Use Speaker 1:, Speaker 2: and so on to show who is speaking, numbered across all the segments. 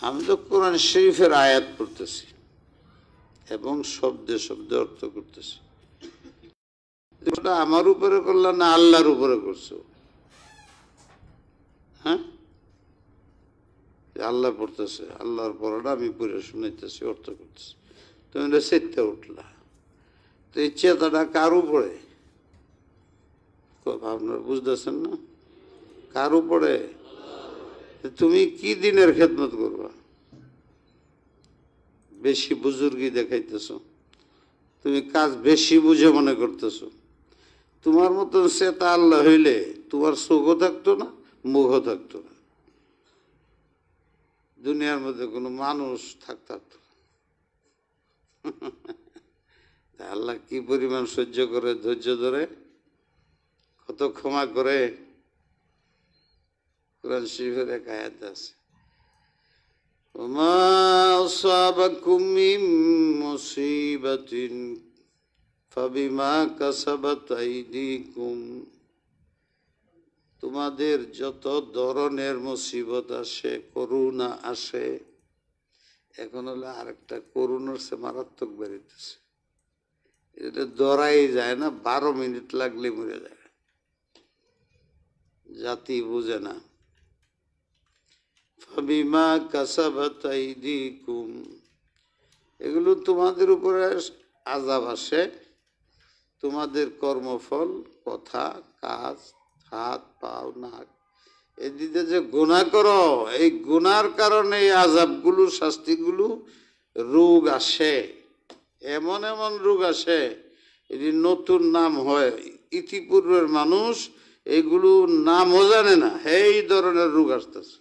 Speaker 1: আমি তো কোরআন শরীফের আয়াত পড়তেছি এবং শব্দে শব্দে অর্থ করতেছি। আমার উপরে করলা না আল্লাহর উপরে করছো? হ্যাঁ, আল্লাহ পড়তেছে, আল্লাহর পড়াটা আমি পড়ে শুনাইতেছি, অর্থ করতেছি, তুমি সেটতে উঠলা। তো এই চেতাটা কার উপরে? আপনারা বুঝতেছেন না? কার উপরে? তুমি কি দিনের খেদমত করবা? বেশি বুজুর্গি দেখাইতেছ, তুমি কাজ বেশি বুঝে মনে করতেছ। তোমার মতন চেতা আল্লাহ হইলে তোমার চোখও থাকতো না, মুখও থাকতো না, দুনিয়ার মধ্যে কোনো মানুষ থাকতো না। আল্লাহ কি পরিমাণ সহ্য করে, ধৈর্য ধরে, কত ক্ষমা করে। কুরআন শরীফের এক আয়াত আছে, ওমা আসাবাকুম মিন মুসিবাতিন ফাবিমা কাসাবাত আইদিকুম। তোমাদের যত ধরনের মুসিবত আসে, করুণা আসে, এখন হলো আরেকটা করুণার সে মারাত্মক বেরিতেছে। এটা ধরাই যায় না, 12 মিনিট লাগলে মরে যায়, জাতি বুঝে না। ফাবিমা কাসাবাত আইদিকুম, এগুলো তোমাদের উপরে আযাব আসে, তোমাদের কর্মফল, কথা, কাজ, হাত, পাও, নাক, এদিকে যে গুনাহ করো, এই গুনার কারণে এই আযাবগুলো, শাস্তিগুলো, রোগ আসে, এমন এমন রোগ আসে, এটি নতুন নাম হয়। ইতিপূর্বের মানুষ এগুলো নামও জানে না, এই ধরনের রোগ আসতেছে।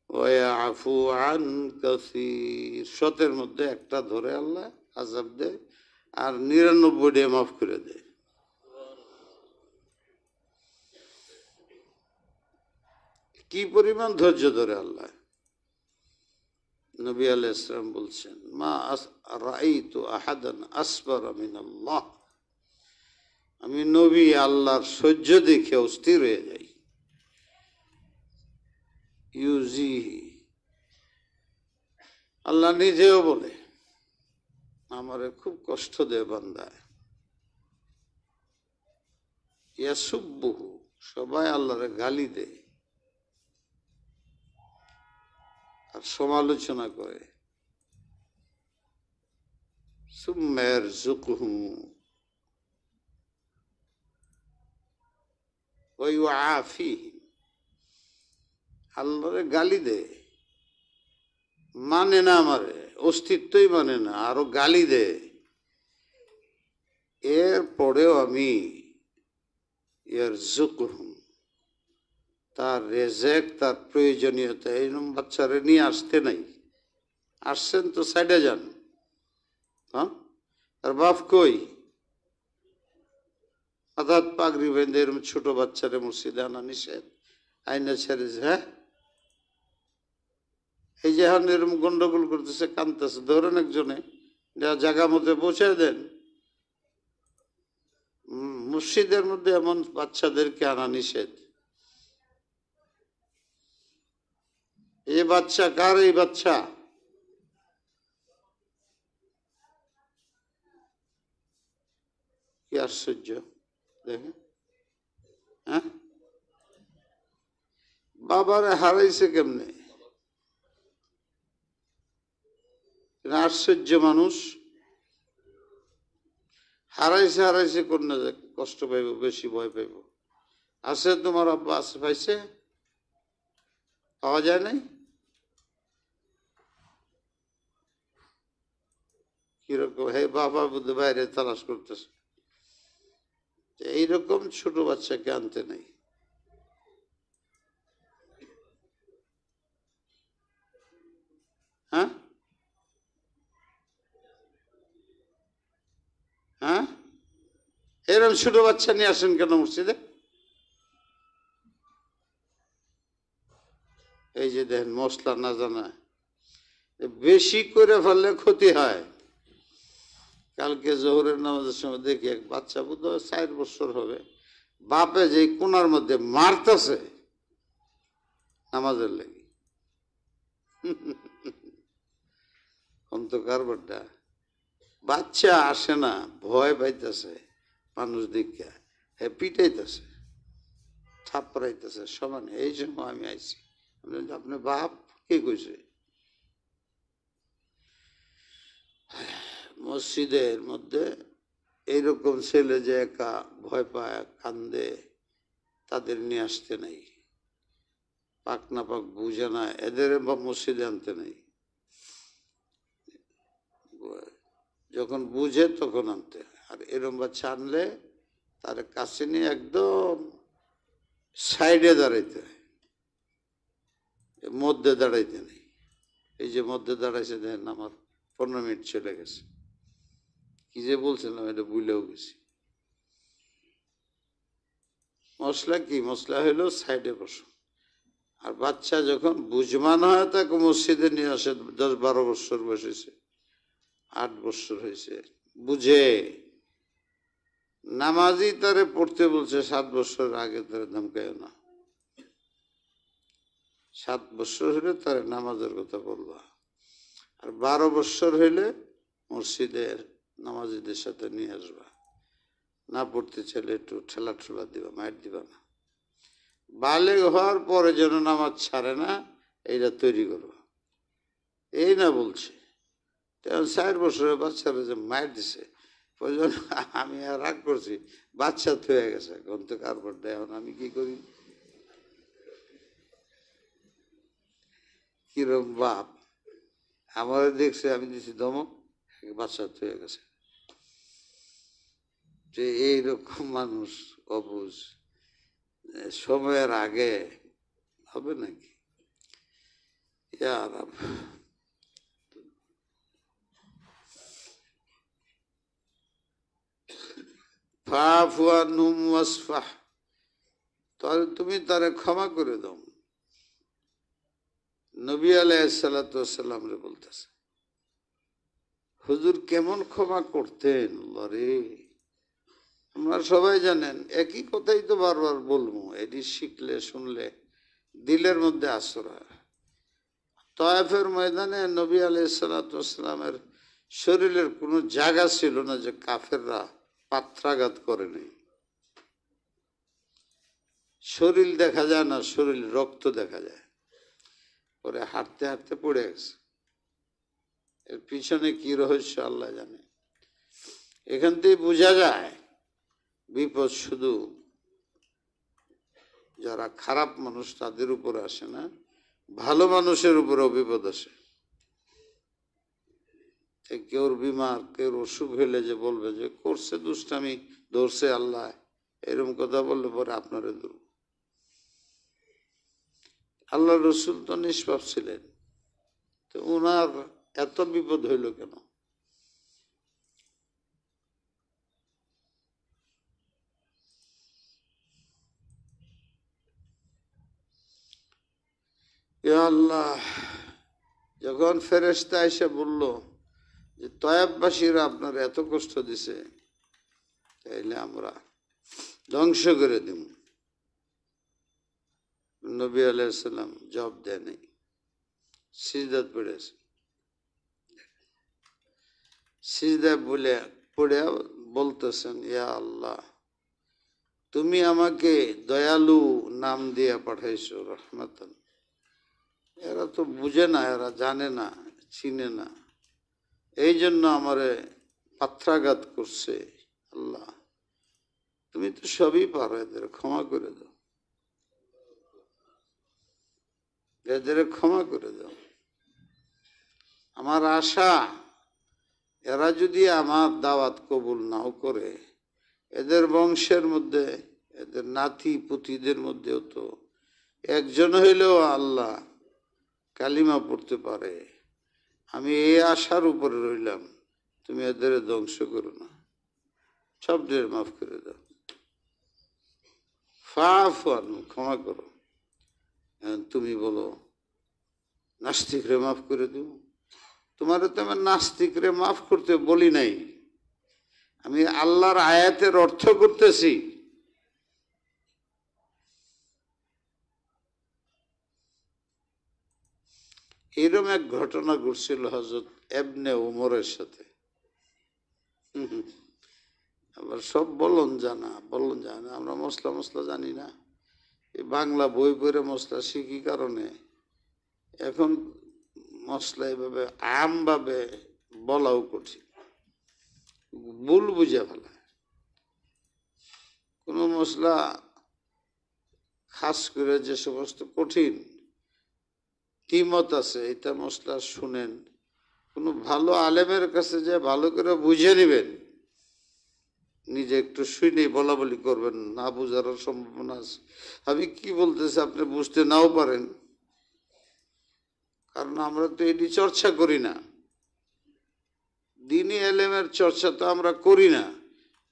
Speaker 1: ওয়ায়াফু আন কাসীর, শতের মধ্যে একটা ধরে আল্লাহ আযাব দেয় আর 99টা মাফ করে দেয়। কি পরিমাণ ধৈর্য ধরে আল্লাহ। নবী আলাইহিস সালাম বলছেন, মা রাআইতু আহাদান আসবারা মিনাল্লাহ, আমি নবী আল্লাহর সহ্য দেখে অস্থির হয়ে যাই। ইউজিহি, আল্লাহ নিজেও বলে আমারে খুব কষ্ট দেয় বান্দায়। ইয়াসুব্বুহু, সবাই আল্লাহরে গালি দেয় আর সমালোচনা করে। সুম্মা ইয়ারযুকুহু ওয়া ইউআফিহি, আল্লাহরে গালি দেয়, মানে না, আমারে অস্তিত্বই মানে না, আরো গালি দেয়। এরপরেও আমি ইয়ারযুকুহু, তার রেজেক, তার প্রয়োজনীয়তা, এইরকম বাচ্চারে নিয়ে আসতে নাই, আসছেন তো সাইডে যান। হ্যাঁ, আর বাপ কই? অর্থাৎ পাগড়ি বেঁধে এরকম ছোট বাচ্চারে মসজিদে আনা নিষেধ, আইনা ছেড়ে। হ্যাঁ, এই যে এখন এরকম গন্ডগোল করতেছে, কানতেছে, ধরেন একজনে জায়গা মধ্যে পৌঁছে দেন। মসজিদের মধ্যে এমন বাচ্চাদেরকে আনা নিষেধ। এই বাচ্চা কার? এই বাচ্চা কি আশ্চর্য দেখেন। হ্যাঁ, বাবারে হারাইছে কেমনে? আশ্চর্য মানুষ। হারাইছে, হারাইছে কোন না, কষ্ট পাইব, বেশি ভয় পাইব। আছে তোমার আব্বা? আছে, পাইছে? পাওয়া যায় নাই? কিরকম? হে বাবা বুদ্ধ বাইরে তালাশ করতেছে। এইরকম ছোট বাচ্চাকে আনতে নাই। হ্যাঁ, হ্যাঁ, এরকম ছোট বাচ্চা নিয়ে আসেন কেন মসজিদে? এই যে দেখেন, মশলা না জানা, বেশি করে ফেললে ক্ষতি হয়। কালকে জোহরের নামাজের সময় দেখি এক বাচ্চা, বোধ হয় 4 বছর হবে, বাপে যে কোনার মধ্যে মারতেছে নামাজের লাগি, অন্ধকার বড্ডা বাচ্চা আসে না, ভয় পাইতেছে মানুষ দেখা, হ্যাঁ পিটাইতেছে, থাপড়াইতেছে সমানে। এই সময় আমি আইছি, আপনি বাপ কে কইছে? মসজিদের মধ্যে এইরকম ছেলে যে একা ভয় পায় কান্দে, তাদের নিয়ে আসতে নাই, পাক না পাক বুঝে না, এদের বা মসজিদে আনতে নাই, যখন বুঝে তখন আনতে। আর এরম বাচ্চা আনলে তার কাছে নিয়ে একদম সাইডে দাঁড়াইতে হয়, মধ্যে দাঁড়াইতে নেই। এই যে মধ্যে দাঁড়াইছে দেখেন, আমার 15 মিনিট চলে গেছে, কি যে বলছিলাম এটা ভুলেও গেছি। মশলা কি? মশলা হইলো সাইডে বসো। আর বাচ্চা যখন বুঝমান হয় তাকে মসজিদে নিয়ে আসে, 10-12 বছর বসেছে, 8 বছর হয়েছে, বুঝে নামাজি তারে পড়তে বলছে 7 বছর আগে, তারে ধমকায় না। 7 বছর হইলে তারে নামাজের কথা বলবা, আর 12 বছর হইলে মসজিদের নামাজিদের সাথে নিয়ে আসবা। না পড়তে চাইলে একটু ঠেলা ঠেলা দিবা, মাইট দিবা না। বালেগ হওয়ার পরে যেন নামাজ ছাড়ে না, এইটা তৈরি করবা। এই না বলছে 4 বছরের বাচ্চারা যে মাইট দিছে, আমি আর রাগ করছি, বাচ্চা থয়ে গেছে গ্রন্থকার পড়তে। এখন আমি কি করি? কিরম বাপ আমার দেখছে, আমি দিছি ধমক, বাচ্চা থয়ে গেছে। যে এইরকম মানুষ অবুঝ, সময়ের আগে হবে নাকি? তাহলে তুমি তারে ক্ষমা করে দাও। নবী আলাইহিসসালাম রে বলতেছে, হুজুর কেমন ক্ষমা করতেন রে, আমরা সবাই জানেন। একই কথাই তো বারবার বলবো, এটি শিখলে শুনলে দিলের মধ্যে আশ্রয়। তায়েফের ময়দানে নবী আলাইহিসসালামের শরীরের কোনো জায়গা ছিল না যে কাফেররা পাত্রাঘাত করেনি। শরীর দেখা যায় না, শরীর রক্ত দেখা যায়। পরে হাঁটতে হাঁটতে পড়ে গেছে। এর পিছনে কি রহস্য আল্লাহ জানে। এখান থেকে বোঝা যায় বিপদ শুধু যারা খারাপ মানুষ তাদের উপর আসে না, ভালো মানুষের উপরেও বিপদ আসে। কেউ বিমার, কেউ অসুখ হইলে যে বলবে যে করছে দুষ্টামি, ধরছে আল্লাহ, এরকম কথা বললে পরে আপনারে ধরব। আল্লাহ রসুল তো নিষ্পাপ ছিলেন, তো ওনার এত বিপদ হইল কেন? আল্লাহ, যখন ফেরেশতা এসে বলল যে তয়েববাসীরা আপনার এত কষ্ট দিছে, তাইলে আমরা ধ্বংস করে দিব। নবী আলাইহিস সালাম জবাব দেয় নাই, সিজদাত পড়েছে। সিজদা বলে পড়ে বলতেছেন, ইয়া আল্লাহ, তুমি আমাকে দয়ালু নাম দিয়ে পাঠাইছো, রহমাতান। এরা তো বুঝে না, এরা জানে না, চিনে না, এই জন্য আমারে পাত্রাঘাত করছে। আল্লাহ, তুমি তো সবই পারো, এদের ক্ষমা করে দাও, এদের ক্ষমা করে দাও। আমার আশা, এরা যদি আমার দাওয়াত কবুল নাও করে, এদের বংশের মধ্যে, এদের নাতি পুতিদের মধ্যেও তো একজন হইলেও আল্লাহ কালিমা পড়তে পারে। আমি এই আশার উপরে রইলাম, তুমি এদের ধ্বংস করো না, সবদের মাফ করে দাও। ক্ষমা করো। তুমি বলো নাস্তিকরে মাফ করে দিব? তোমার তো আমি নাস্তিকরে মাফ করতে বলি নাই, আমি আল্লাহর আয়াতের অর্থ করতেছি। এরকম এক ঘটনা ঘটছিল হযরত ইবনে উমরের সাথে। আবার সব বলন জানা আমরা মশলা জানি না। এই বাংলা বই পড়ে মশলা শিখি কারণে এখন মশলা এভাবে আমভাবে বলাও কঠিন, ভুল বুঝে ফেলা। কোনো মশলা খাস করে যে সমস্ত কঠিন কিমত আছে, এটা মশলা শুনেন, কোনো ভালো আলেমের কাছে যে ভালো করে বুঝে নেবেন, নিজে একটু শুনেই বলা বলি করবেন, না বুঝারও সম্ভাবনা আছে। আমি কি বলতেছি আপনি বুঝতে নাও পারেন, কারণ আমরা তো এটি চর্চা করি না। দ্বীনি এলেমের চর্চা তো আমরা করি না,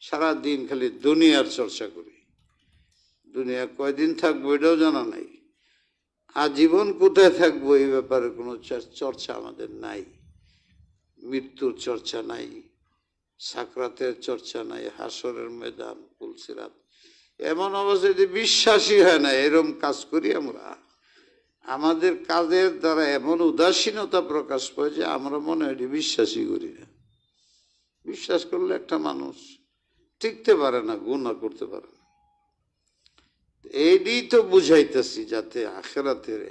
Speaker 1: সারা দিন খালি দুনিয়ার চর্চা করি। দুনিয়া কয়দিন থাকবো এটাও জানা নাই, আজীবন কোথায় থাকবো এই ব্যাপারে কোনো চর্চা আমাদের নাই। মৃত্যুর চর্চা নাই, সাকরাতের চর্চা নাই, হাসরের ময়দান, পুলসিরাত। এমন অবস্থায় যদি বিশ্বাসই হয় না, এরম কাজ করি আমরা। আমাদের কাজের দ্বারা এমন উদাসীনতা প্রকাশ পায় যে আমরা মনে হয় বিশ্বাসই করি না। বিশ্বাস করলে একটা মানুষ টিকতে পারে না, গুনাহ করতে পারে না। এইটাই তো বুঝাইতেছি, যাতে আখিরাতের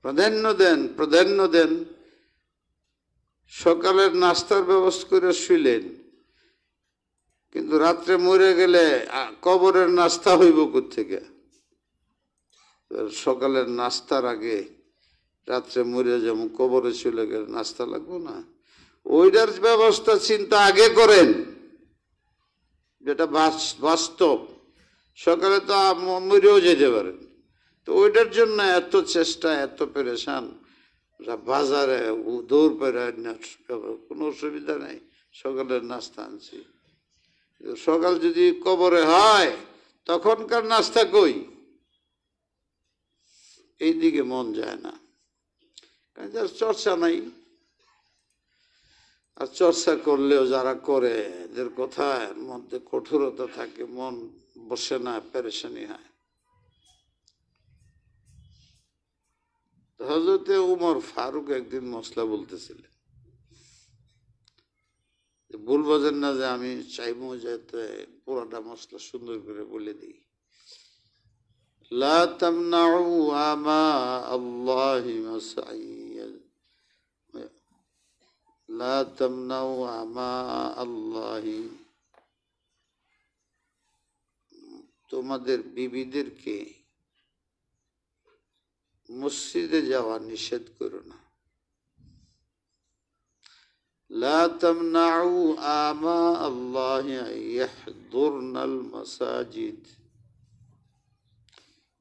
Speaker 1: প্রাধান্য দেন। সকালের নাস্তার ব্যবস্থা করে শুইলেন, কিন্তু রাত্রে মরে গেলে কবরের নাস্তা হইব কোত্থেকে? সকালের নাস্তার আগে রাত্রে মরে যেমন কবরে চলে গেলে নাস্তা লাগবে না? ওইটার ব্যবস্থা চিন্তা আগে করেন, যেটা বাস্তব। সকালে তো মরেও যেতে পারেন, তো ওইটার জন্য এত চেষ্টা, এত পেরেশান। বাজারে দৌড় পেরে কোনো অসুবিধা নেই, সকালের নাস্তা আনছি। সকাল যদি কবরে হয়, তখনকার নাস্তা কই? এই দিকে মন যায় না, কারণ যার চর্চা নাই। আর চর্চা করলেও যারা করে, এদের কথার মধ্যে কঠোরতা থাকে, মন বসে না, পেরেশানি হয়। হযরতে উমর ফারুক একদিন মশলা বলতেছিলেন, ভুল বোঝেন না যে আমি চাইবো যাতে পুরাটা মশলা সুন্দর করে বলে দিই। লা তামনাউ আমা আল্লাহি মাসাইয়্যিদ, লা তামনাউ আমা আল্লাহি, তোমাদের বিবিদেরকে মসজিদে যাওয়া নিষেধ করো না। লা তামনাউ আমা আল্লাহি ইয়াহদুরনাল মাসাজিদ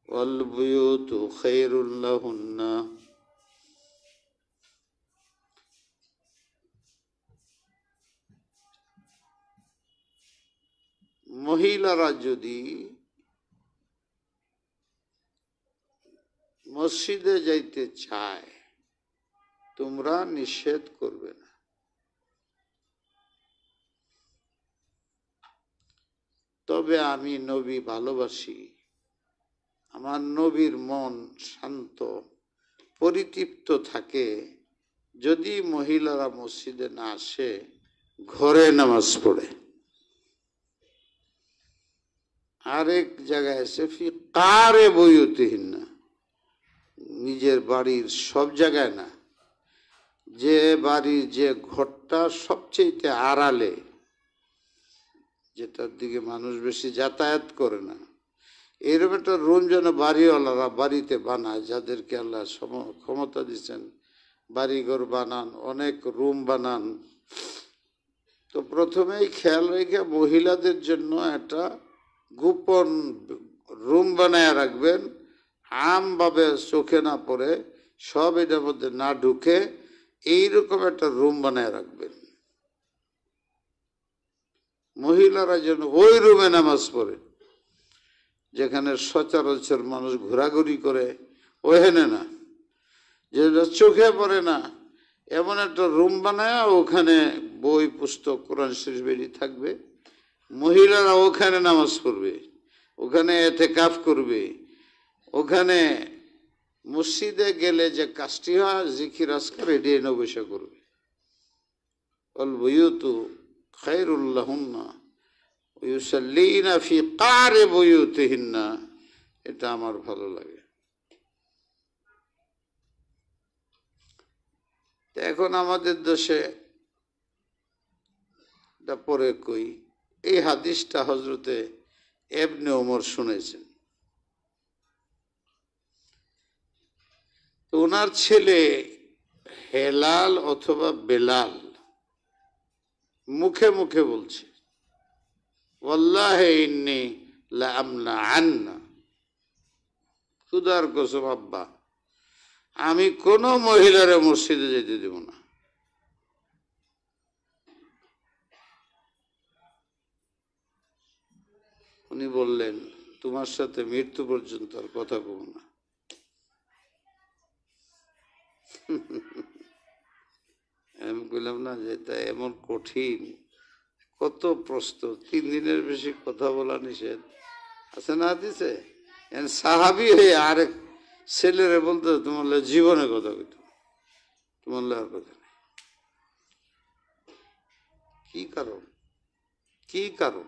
Speaker 1: ওয়াল বুয়ুতু খায়রুল লাহুন্না। মহিলারা যদি মসজিদে যাইতে চায়, তোমরা নিষেধ করবে না। তবে আমি নবী ভালোবাসি, আমার নবীর মন শান্ত পরিতৃপ্ত থাকে যদি মহিলারা মসজিদে না আসে, ঘরে নামাজ পড়ে। আরেক জায়গায় এসে ফি কারে বুয়ুতিহিন্না, নিজের বাড়ির সব জায়গায় না, যে বাড়ির যে ঘরটা সবচেয়ে আড়ালে, যেটার দিকে মানুষ বেশি যাতায়াত করে না, এরকম একটা রুম যেন বাড়িওয়ালারা বাড়িতে বানায়, যাদেরকে আল্লাহ ক্ষমতা দিচ্ছেন বাড়িঘর বানান, অনেক রুম বানান। তো প্রথমেই খেয়াল রেখে মহিলাদের জন্য একটা গোপন রুম বানায় রাখবেন, আমভাবে চোখে না পড়ে, সব এটার মধ্যে না ঢুকে, এইরকম একটা রুম বানায় রাখবেন। মহিলারা যেন ওই রুমে নামাজ পড়ে, যেখানে সচরাচর মানুষ ঘোরাঘুরি করে, ওখানে না, যেটা চোখে পড়ে না, এমন একটা রুম বানায় ওখানে বই পুস্তক কোরআন শরীফ বেরিয়ে থাকবে। মহিলারা ওখানে নামাজ পড়বে, ওখানে এতেকাফ করবে, ওখানে মসজিদে গেলে যে কাজটি হয় জিকির আজকার এটি এনে বসে করবে। অল বুয়ুতু খায়রুল লাহুন্না ইউসাল্লিনা ফি কারি বুয়ুতিহিন্না, এটা আমার ভালো লাগে। এখন আমাদের দেশে পরে কই, এই হাদিসটা হজরতে ইবনে ওমর শুনেছেন। তো ওনার ছেলে হেলাল অথবা বেলাল মুখে মুখে বলছে, ওয়াল্লাহি ইন্নী লা আমনা আন্না, খুদার কসম আব্বা, আমি কোন মহিলার মসজিদে যেতে দেব না। উনি বললেন, তোমার সাথে মৃত্যু পর্যন্ত আর কথা বলবো না। আমি বললাম না যে এটা এমন কঠিন, কত প্রশ্ন, 3 দিনের বেশি কথা বলা নিষেধ আছে না দিছে। সাহাবি হয়ে আরেক ছেলেরে বলতে তোমার জীবনে কথা কইত, তোমার আর কথা নেই। কি কারণ? কি কারণ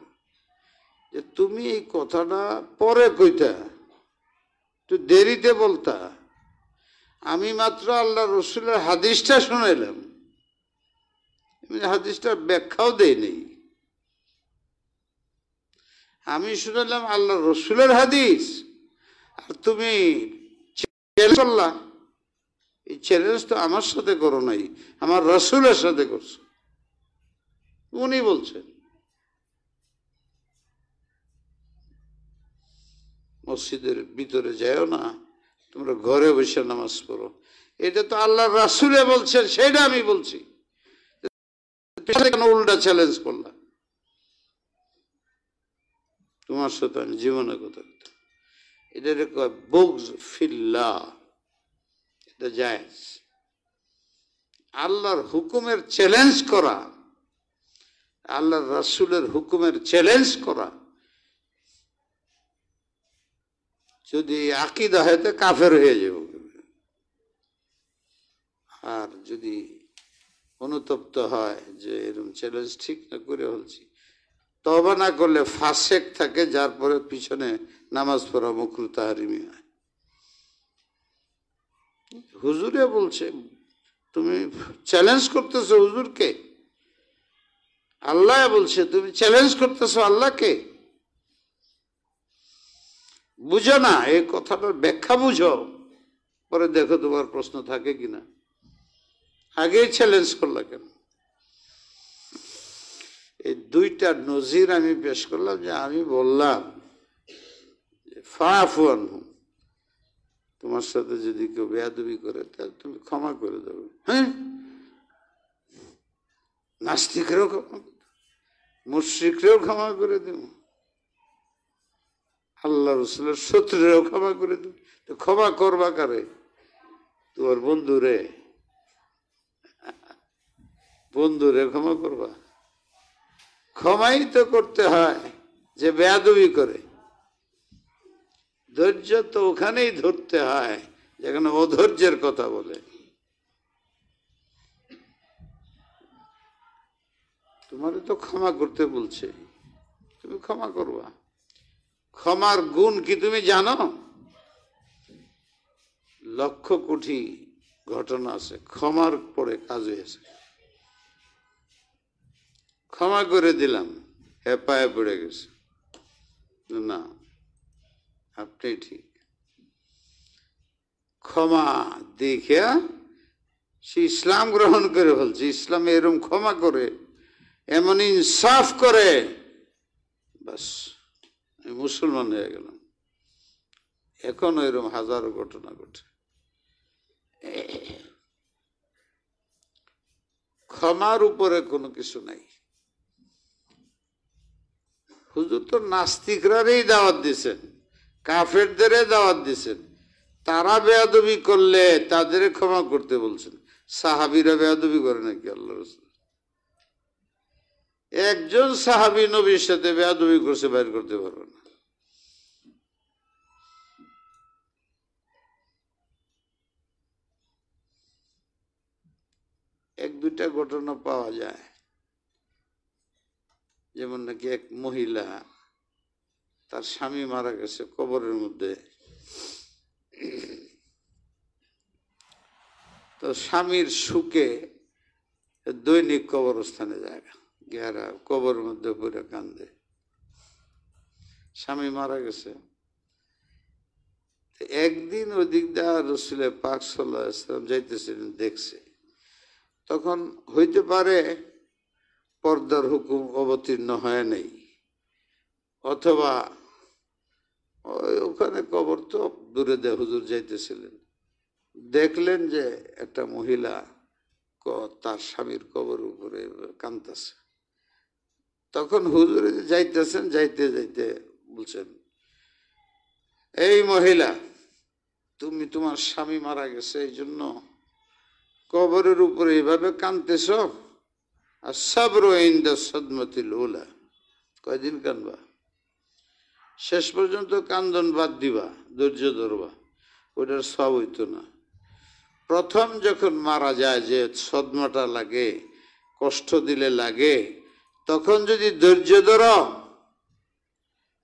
Speaker 1: যে তুমি এই কথাটা পরে কইতা, একটু দেরিতে বলতা। আমি মাত্র আল্লাহ রসুলের হাদিসটা শুনাইলাম, হাদিসটার ব্যাখ্যাও দেই নেই। আমি শুনাইলাম আল্লাহ রসুলের হাদিস, আর তুমি করলা। এই চ্যালেঞ্জ তো আমার সাথে করো নাই, আমার রসুলের সাথে করছো। উনি বলছেন মসজিদের ভিতরে যাও না, তোমরা ঘরে বসে নামাজ পড়ো। এটা তো আল্লাহ রাসূলে বলছেন, সেটা আমি বলছি, কেন উল্টা চ্যালেঞ্জ করলাম? তোমার সাথে আমি জীবনে কথা বলতে, এটা কয় বুগজ ফিল্লাহ, এটা জায়েজ। আল্লাহর হুকুমের চ্যালেঞ্জ করা, আল্লাহর রাসূলের হুকুমের চ্যালেঞ্জ করা যদি আকীদা হয় তো কাফের হয়ে যাবে। আর যদি অনুতপ্ত হয় যে এরকম চ্যালেঞ্জ ঠিক না করে বলছি, তওবা না করলে ফাসেক থাকে, যার পরে পিছনে নামাজ পড়া মাকরুহ তাহরিমি হয়। হুজুরে বলছে, তুমি চ্যালেঞ্জ করতেছো হুজুরকে? আল্লাহ বলছে তুমি চ্যালেঞ্জ করতেছো আল্লাহকে? বুঝো না এই কথাটার ব্যাখ্যা, বুঝো, পরে দেখো তোমার প্রশ্ন থাকে কিনা। আগেই চ্যালেঞ্জ করলা কেন? এই 2টা নজির আমি পেশ করলাম, যে আমি বললাম ফাফু আনহুম, তোমার সাথে যদি কেউ বেয়াদবি করে তাহলে তুমি ক্ষমা করে দেবে। হ্যাঁ, নাস্তিকরেও ক্ষমা, মুশরিকরেও ক্ষমা করে দেব, আল্লাহ রসুলের শত্রুরেও ক্ষমা করে দেব। তো ক্ষমা করবা কারে? তোমার বন্ধুরে, বন্ধুরে ক্ষমা করবা? ক্ষমাই তো করতে হয় যে বেয়াদবি করে। ধৈর্য তো ওখানেই ধরতে হয় যেখানে অধৈর্যের কথা বলে। তোমারে তো ক্ষমা করতে বলছে, তুমি ক্ষমা করবা। ক্ষমার গুণ কি তুমি জানো? লক্ষ কোটি ঘটনা আছে ক্ষমার পরে কাজ হয়েছে। ক্ষমা করে দিলাম, হেপায়ে পড়ে গেছে, না আপনি ঠিক। ক্ষমা দেখে সে ইসলাম গ্রহণ করে ফেলছে। ইসলাম এরকম ক্ষমা করে, এমন ইনসাফ করে, বাস আমি মুসলমান হয়ে গেলাম। এখনো এরকম হাজারো ঘটনা ঘটে। ক্ষমার উপরে কোনো কিছু নাই। হুজুর তো নাস্তিকরারই দাওয়াত দিছেন, কাফেরদের দাওয়াত দিছেন। তারা বেয়াদবি করলে তাদের ক্ষমা করতে বলছেন। সাহাবীরা বেয়াদবি করে নাকি আল্লাহ রাসূল? একজন সাহাবী নবীর সাথে বেয়াদবি করছে, বাইর করতে পারবে না। এক দুইটা ঘটনা পাওয়া যায়, যেমন নাকি এক মহিলা, তার স্বামী মারা গেছে কবরের মধ্যে, তো স্বামীর সুখে দৈনিক কবরস্থানে যায়, গেরা কবরের মধ্যে পড়ে কান্দে, স্বামী মারা গেছে। একদিন ওই দিক দিয়ে রসুল পাক সাল্লাল্লাহু আলাইহি ওয়াসাল্লাম যাইতেছিলেন, দেখছে। তখন হইতে পারে পর্দার হুকুম অবতীর্ণ হয় নাই, অথবা ওখানে কবর তো দূরে দিয়ে হুজুর যাইতেছিলেন, দেখলেন যে একটা মহিলা তার স্বামীর কবর উপরে কাঁদতেছে। তখন হুজুর যাইতেছেন, যাইতে যাইতে বলছেন, এই মহিলা, তুমি তোমার স্বামী মারা গেছে এই জন্য কবরের উপরে এইভাবে কাঁদতেছ? আর সাবরু ইনদা সাদমাতিল উলা, কয়দিন কাঁদবা? শেষ পর্যন্ত কান্দন বাদ দিবা, ধৈর্য ধরবা, ওইটার সব হইতো না। প্রথম যখন মারা যায়, যে সদমাটা লাগে, কষ্ট দিলে লাগে, তখন যদি ধৈর্য ধর,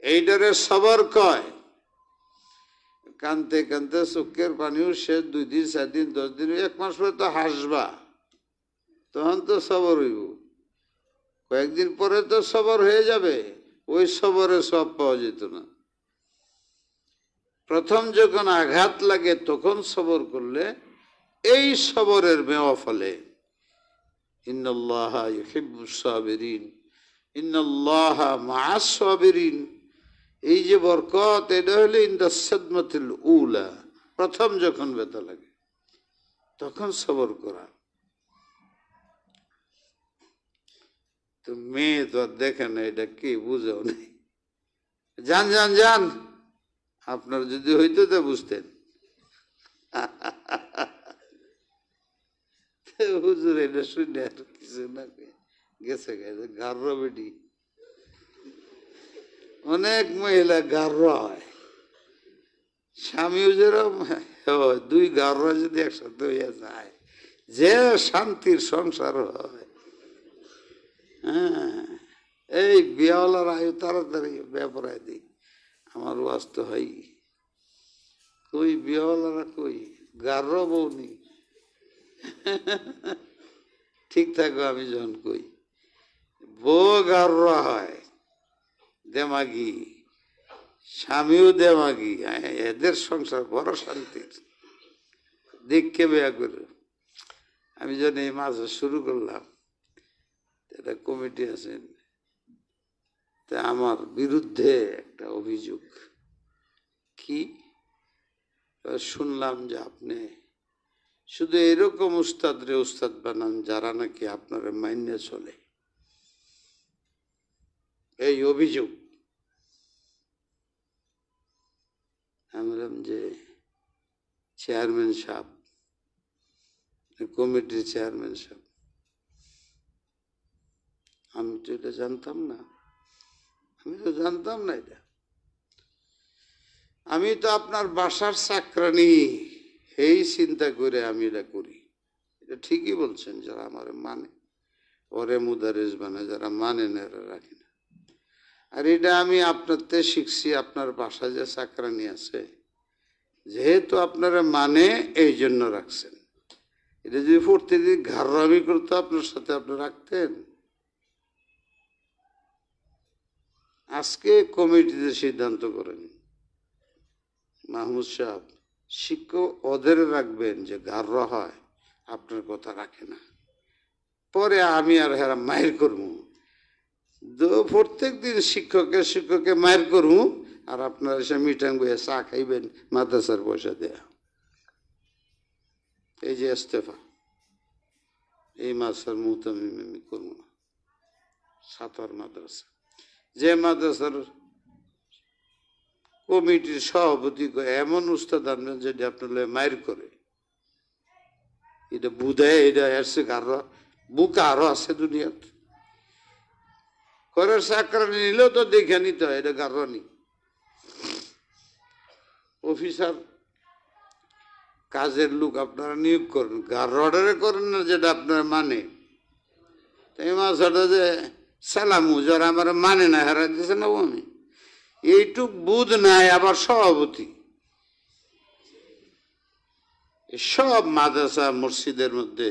Speaker 1: এইটারে সবর কয়। কানতে কানতে চোখের পানিও শেষ, 2 দিন 4 দিন 10 দিন 1 মাস পরে তো হাসবা, তখন তো সবর হইব। কয়েকদিন পরে তো সবর হয়ে যাবে, ওই সবরে সব পাওয়া যেত না। প্রথম যখন আঘাত লাগে তখন সবর করলে এই সবরের মেওয়া ফলে। ইন্নাল্লাহা ইউহিব্বুস সাবিরিন, ইন্নাল্লাহা মাআস সাবিরিন, এই যে বরকত, এটা হলো ইনদা সাদমাতিল উলা, প্রথম যখন ব্যথা লাগে তখন সবর করা। তো মেয়ে তো আর দেখে না, এটা কি বুঝেও নেই। যান যান যান, আপনার যদি হইতো তো বুঝতেন। হুজুর এটা শুনে আর কিছু না, গেছে গেছে গার্র বেটি। অনেক মহিলা গার্র হয়, স্বামীও যেরকম হয়, 2 গার্র যদি একসাথে হইয়া যায়, যে শান্তির সংসার হয়। হ্যাঁ, এই বিয়াওয়ালার আয়ু তাড়াতাড়ি ব্যাপারায় দিই, আমার ওয়াজ তো হয়। কই বিয়াওয়ালারা কই, গার্র বউনি। ঠিক থাকো, আমি যখন কই বউ গার্র হয়, দেমাগি, স্বামীও দেমাগি, এদের সংসার বড় শান্তির, দেখকে বেয়া করে। আমি যখন এই মাছ শুরু করলাম, একটা কমিটি আছেন, তা আমার বিরুদ্ধে একটা অভিযোগ। কি শুনলাম যে আপনি শুধু এরকম উস্তাদ রে উস্তাদ বানান যারা নাকি আপনার মাইনে চলে, এই অভিযোগ। আমি বললাম যে চেয়ারম্যান সাহেব, কমিটির চেয়ারম্যান সাহেব, আমি তো এটা জানতাম না, আমি তো জানতাম না এটা। আমি তো আপনার বাসার চাকরানি, এই চিন্তা করে আমি এটা করি। এটা ঠিকই বলছেন, যারা আমার মানে ওরে মুদারেজ বানায়, যারা মানে না এরা রাখে না। আর এটা আমি আপনারতে শিখছি, আপনার বাসায় যে চাকরানি আছে, যেহেতু আপনারা মানে এই জন্য রাখছেন। এটা যদি প্রতিদিন ঘাড়রামি করতো আপনার সাথে, আপনি রাখতেন? আজকে কমিটিতে সিদ্ধান্ত করেন, মাহমুদ সাহেব শিক্ষক ওদের রাখবেন যে ঘাড়রা হয়, আপনার কথা রাখে না। পরে আমি আর হেরা মায়ের করবো, প্রত্যেক দিন শিক্ষকে মায়ের করবো, আর আপনার এসে মিটাং বইয়ে চা খাইবেন মাদ্রাসার পয়সা দেয়া। এই যে ইস্তেফা, এই মাদ্রাসার মুহতামিম আমি করবো না। সাতর মাদ্রাসা, যে মাদ্রাসার কমিটির সভাপতি এমন উস্তাদ আনবেন যেটা আপনার মায়ের করে, এটা বুধায়, এটা এসে কারো বুক আরো আছে দুনিয়াত। করার চাকরানি নিলেও তো দেখে নিতে হয়, এটা গাররানি। অফিসার কাজের লোক আপনারা নিয়োগ করেন, রডারে করেন না যেটা আপনার মানে। এই মাছটা যে সালামু যারা আমার মানে না হারা দিয়েছে না আমি এইটুক বুধ নাই, আবার সভাপতি। সব মাদ্রাসা মসজিদের মধ্যে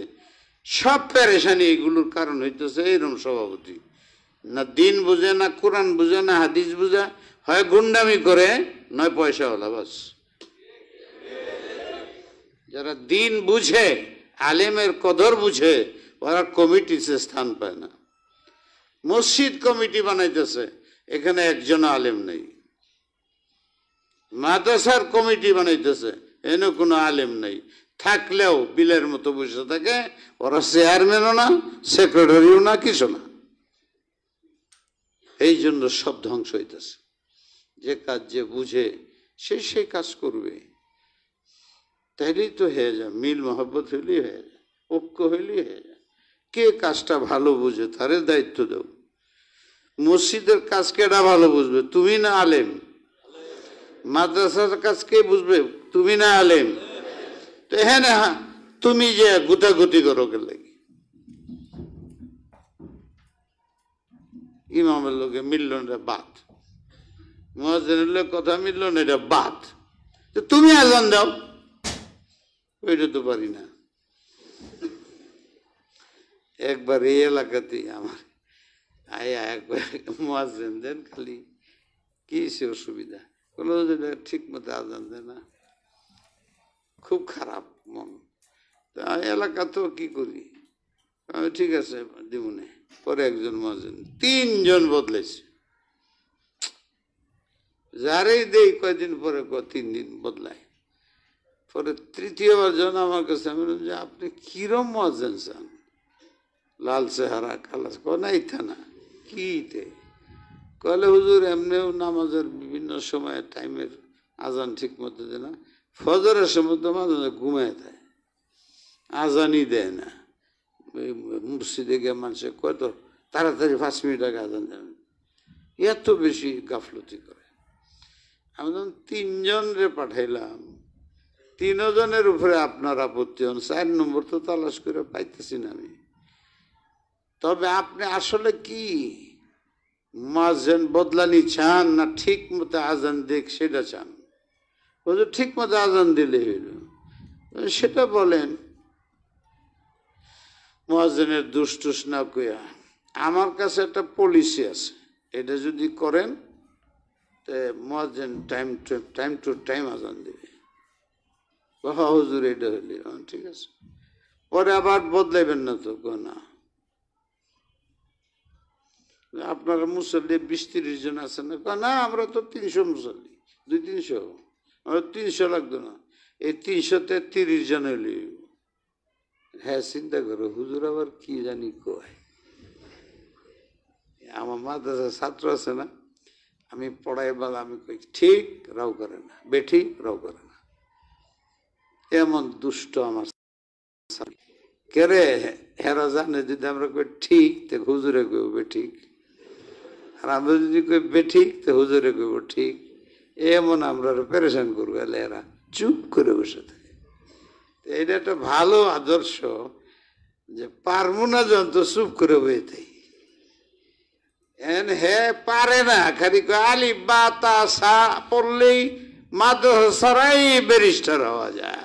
Speaker 1: সব পেরেশানি এগুলোর কারণ হইতেছে এইরকম সভাপতি। না দিন বুঝে, না কোরআন বুঝে, না হাদিস বুঝে, হয় গুন্ডামি করে নয় পয়সাওয়ালা। বাস যারা দিন বুঝে, আলেমের কদর বুঝে, ওরা কমিটিতে স্থান পায় না। মসজিদ কমিটি বানাইতেছে, এখানে একজন আলেম নেই। মাদ্রাসার কমিটি বানাইতেছে, এনে কোনো আলেম নেই। থাকলেও বিলের মতো বসে থাকে, ওরা চেয়ারম্যানও না, সেক্রেটারিও না, কিছু না। এই জন্য সব ধ্বংস হইতেছে। যে কাজ যে বুঝে সে সেই কাজ করবে, তাইলেই তো হয়ে যায়। মিল মহব্বত হইলেই হয়ে যায়, ঐক্য হইলেই হয়ে যায়। কে কাজটা ভালো বুঝে তারে দায়িত্ব দাও। মসজিদের কাজ কেটা ভালো বুঝবে, তুমি না আলেম? মাদ্রাসার কাজ কে বুঝবে, তুমি না আলেম? তো হ্যাঁ, তুমি যে গুতাগুতি করো কে লাগে? ইমামের লোকে মিলল না, বাদ। মুয়াজ্জিনের লোক কথা মিলল না, এটা বাদ। তুমি আজান দাও, ওইটা তো পারি না। একবার এই এলাকাতে আমার আয়া একবার মুয়াজ্জিন দেন, খালি কি সে অসুবিধা, কোনো ঠিক মতো আজান দেয় না, খুব খারাপ মন। এলাকা তো কি করি, ঠিক আছে দিবনে। পরে একজন মুয়াজ্জিন, 3 জন বদলেছে। যারেই দেই কয়দিন পরে 3 দিন বদলায়। পরে তৃতীয়বার জন আমার কাছে, আমি বললাম যে আপনি কিরম মুয়াজ্জিন চান, লাল চেহারা কালা না ইথা না কিতে? কলে হুজুর এমনিও নামাজের বিভিন্ন সময় টাইমের আজান ঠিক মতো দেয় না, ফজরের সময় তো মাঝে মাঝে ঘুমায় দেয়, আজানই দেয় না। মসজিদে গিয়ে মানুষে কত তাড়াতাড়ি 5 মিনিট আগে আজান দেন, এত বেশি গাফলতি করে। আমি যখন 3 জনরে পাঠাইলাম, 3 জনের উপরে আপনার আপত্তি হন, 4 নম্বর তো তালাশ করে পাইতেছি না আমি। তবে আপনি আসলে কি মুয়াজ্জিন বদলানি চান, না ঠিক মতো আজান দেখ সেটা চান? হুজুর ঠিক মতো আজান দিলে হইল, সেটা বলেন। মুয়াজ্জিনের দুষ্টুস না কইয়া, আমার কাছে একটা পলিসি আছে, এটা যদি করেন তে মুয়াজ্জিন টাইম টু টাইম আজান দিবে। হুজুর এটা হইলে ঠিক আছে, পরে আবার বদলাইবেন না তো? না, আপনারা মুসল্লি 20-30 জন আছেন না? না, আমরা তো 300 মুসল্লি, 200-300, আমরা 300 লাগতো না, এই 300-তে 30 জন হইলি। হ্যাঁ, চিন্তা করো, হুজুর আবার কি জানি কয়। আমার মাদ্রাসার ছাত্র আছে না, আমি পড়াই বলা, আমি কই ঠিক রাও করে না, বেঠিক রাও করে না। এমন দুষ্ট আমার কেরে, হেরা জানে যদি আমরা কই ঠিক, তো হুজুরে কইব বেঠিক, আর আমরা যদি কই বেঠিক, তো হুজুরে কইব ঠিক। এমন আমরা পেরেশান করবো, এলে এরা চুপ করে বসে থাকে। এটা একটা ভালো আদর্শ, যে পারবো না যন্ত্র চুপ করে বইতে। হে পারে না, খালি আলিফ বা তা সা পড়লেই মাদ্রাসা ছাড়াই ব্যারিস্টার হওয়া যায়।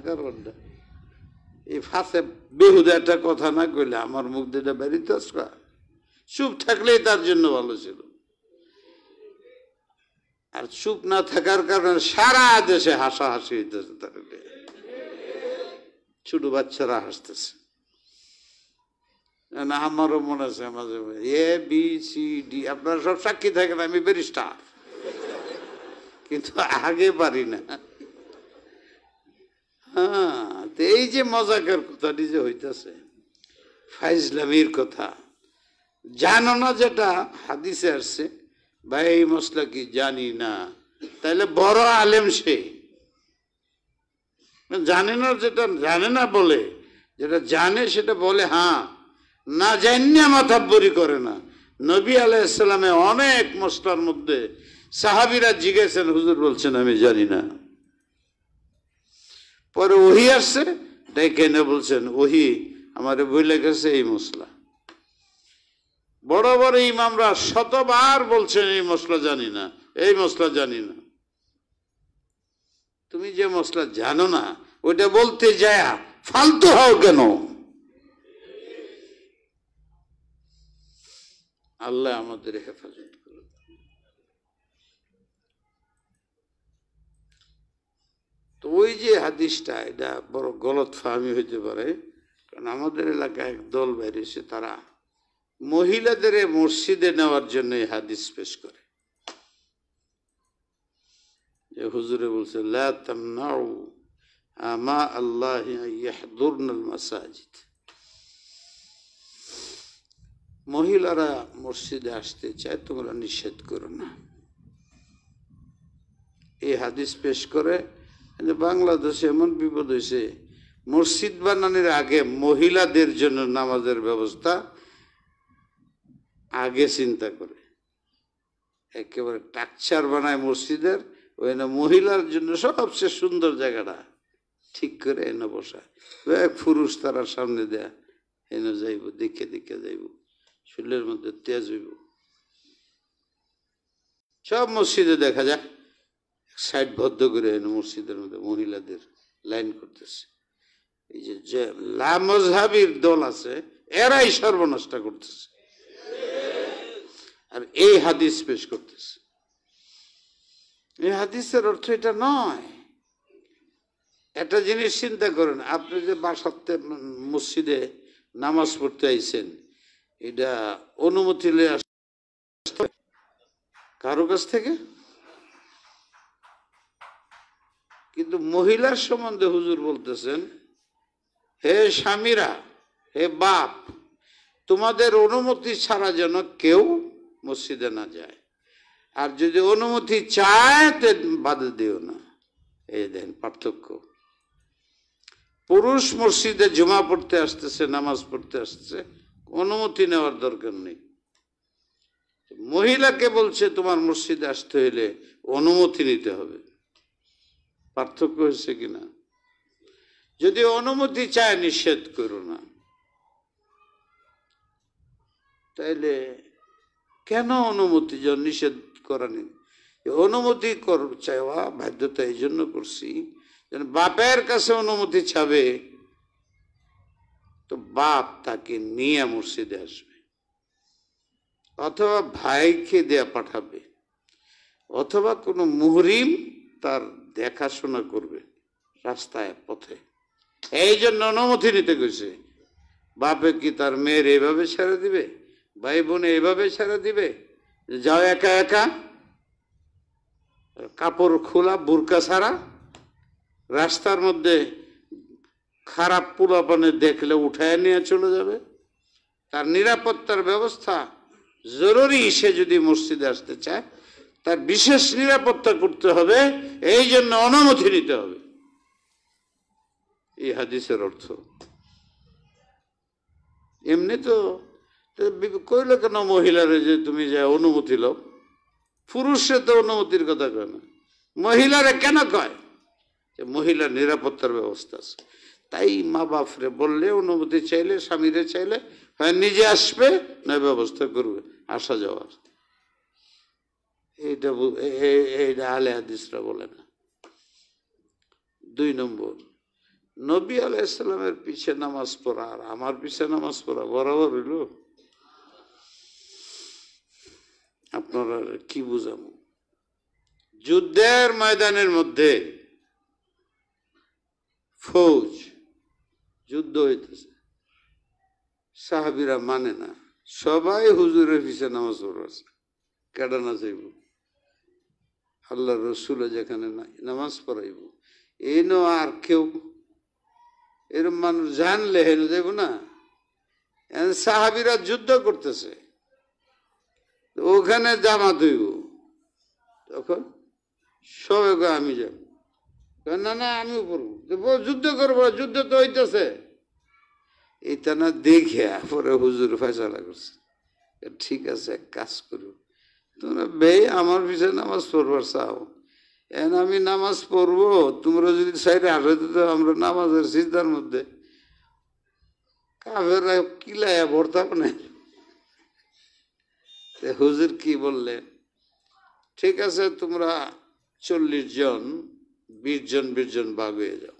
Speaker 1: কারণটা এই ফাঁসে বেহুদা একটা কথা না কইলে আমার মুখ দিয়ে বেরিতে, চুপ থাকলেই তার জন্য ভালো ছিল। আর চুপ না থাকার কারণে সারা দেশে হাসাহাসি হইতেছে, তার ছোট বাচ্চারা হাসতেছে। না, আমারও মনে আছে মাঝে মাঝে ABCD, আপনারা সব সাক্ষী থাকেন, আমি ব্যারিস্টার, কিন্তু আগে পারি না। হ্যাঁ, এই যে মজাকের কথাটি যে হইতেছে, ফাইজলামির কথা জানো না, যেটা হাদিসে আসছে, ভাই এই মশলা কি জানি না, তাহলে বড় আলেম সে জানে না, যেটা জানে না বলে, যেটা জানে সেটা বলে। হ্যাঁ, না জানিয়া মাথাব্বরি করে না। নবী আলাইহিস সালামে অনেক মশলার মধ্যে সাহাবীরা জিজ্ঞেসেন, হুজুর বলছেন আমি জানি না। পরে ওহী আসছে, ডেকে এনে বলছেন ওহী আমারে বলে গেছে এই মশলা। বড় বড় ইমামরা শতবার বলছেন এই মশলা জানি না, এই মশলা জানি না। তুমি যে মশলা জানো না ওইটা বলতে যায় ফালতু হও কেন? আল্লাহ আমাদের হেফাজত করুন। তো ওই যে হাদিসটা, এটা বড় গলত ফাহমি হইতে পারে, কারণ আমাদের এলাকায় এক দল বেরিয়েছে, তারা মহিলাদের মসজিদে নেওয়ার জন্য এই হাদিস পেশ করে যে হুজুরে বলছে লা তামনাউ আমা আল্লাহ ইয়াহদুরনাল মাসাজিদ, মহিলারা মসজিদে আসতে চায় তোমরা নিষেধ করো না। এই হাদিস পেশ করে বাংলাদেশে এমন বিপদ হয়েছে, মসজিদ বানানোর আগে মহিলাদের জন্য নামাজের ব্যবস্থা আগে চিন্তা করে, একেবারে টাকচার বানায় মসজিদের, ওই মহিলার জন্য সবচেয়ে সুন্দর জায়গাটা ঠিক করে এনে বসায়, এক পুরুষ তারা সামনে দেয়া এনে যাইব, দেখে দেখে যাইব, শরীরের মধ্যে তেজ হইব। সব মসজিদে দেখা যায় সাইড বদ্ধ করে এনে মসজিদের মধ্যে মহিলাদের লাইন করতেছে। এই যে লামজহাবির দল আছে, এরাই সর্বনাশটা করতেছে, আর এই হাদিস পেশ করতেছে। এই হাদিসের অর্থ এটা নয়। একটা জিনিস চিন্তা করেন, আপনি যে বাসাতে মসজিদে নামাজ পড়তে আইছেন, এটা অনুমতি কারো কাছ থেকে? কিন্তু মহিলার সম্বন্ধে হুজুর বলতেছেন, হে স্বামীরা, হে বাপ, তোমাদের অনুমতি ছাড়া যেন কেউ মসজিদে না যায়, আর যদি অনুমতি চায় তো বাধা দিও না। এই দেন পার্থক্য। পুরুষ মসজিদে জুমা পড়তে আসতেছে, নামাজ পড়তে আসতেছে, অনুমতি নেওয়ার দরকার নেই। মহিলাকে বলছে তোমার মসজিদে আসতে হইলে অনুমতি নিতে হবে। পার্থক্য হয়েছে কিনা? যদি অনুমতি চায় নিষেধ করো না, তাইলে কেন অনুমতি নিষেধ করা নেই? অনুমতি চাওয়া বাধ্যতা এই জন্য করছি, যেন বাপের কাছে অনুমতি চাবে তো বাপ তাকে নিয়ে মসজিদে আসবে, অথবা ভাইকে দেয়া পাঠাবে, অথবা কোনো মুহরিম তার দেখাশোনা করবে রাস্তায় পথে। এই জন্য অনুমতি নিতে গেছে। বাপে কি তার মেয়ের এইভাবে ছেড়ে দিবে? ভাই বোনে এইভাবে ছেড়ে দিবে? যাও একা একা, কাপড় খোলা, বুরকা ছাড়া, রাস্তার মধ্যে খারাপ পোলাপানে দেখলে উঠায় নিয়ে চলে যাবে? তার নিরাপত্তার ব্যবস্থা জরুরি। সে যদি মসজিদে আসতে চায় তার বিশেষ নিরাপত্তা করতে হবে, এই জন্য অনুমতি নিতে হবে। এই হাদিসের অর্থ। এমনি তো কইলে কেন মহিলারে যে তুমি যে অনুমতি লও? পুরুষে তো অনুমতির কথা কয় না, মহিলারে কেন কয়? যে মহিলার নিরাপত্তার ব্যবস্থা আছে, তাই মা বাপরে বললে, অনুমতি চাইলে, স্বামীরে চাইলে হয় নিজে আসবে, না ব্যবস্থা করবে আসা যাওয়ার। এইটা আলে হাদিসরা বলে না। 2 নম্বর, নবী আলাইহিসসালামের পিছে নামাজ পড়া আর আমার পিছে নামাজ পড়া বরাবর হইল? আপনারা কি বুঝাবো? যুদ্ধের ময়দানের মধ্যে ফৌজ যুদ্ধ হইতেছে, সাহাবীরা মানে না, সবাই হুজুরের পিছে নামাজ পড়াচ্ছে। কেডা না যাইব? আল্লাহ রসুল যেখানে নামাজ পড়াইব, এই আর কেউ এরকম মানুষ জানলে হেন যাইব না? সাহাবীরা যুদ্ধ করতেছে, ওখানে জামাত হইব, তখন সবাই আমি যাব, না না আমিও পড়বো, যুদ্ধ করবো, যুদ্ধ তো হইতেছে। এটা না দেখে পরে হুজুর ফয়সালা করছে, ঠিক আছে এক কাজ করো, তোমরা বেই আমার পিছনে নামাজ পড়বার চাও, এখন আমি নামাজ পড়বো, তোমরা যদি সাইডে হাঁটে দিত আমরা নামাজের সিজদার মধ্যে কাফেররা কিলাইয়া ভরতাম না। হুজুর কি বললেন, ঠিক আছে তোমরা 40 জন 20 জন 20 জন ভাগ হয়ে যাও।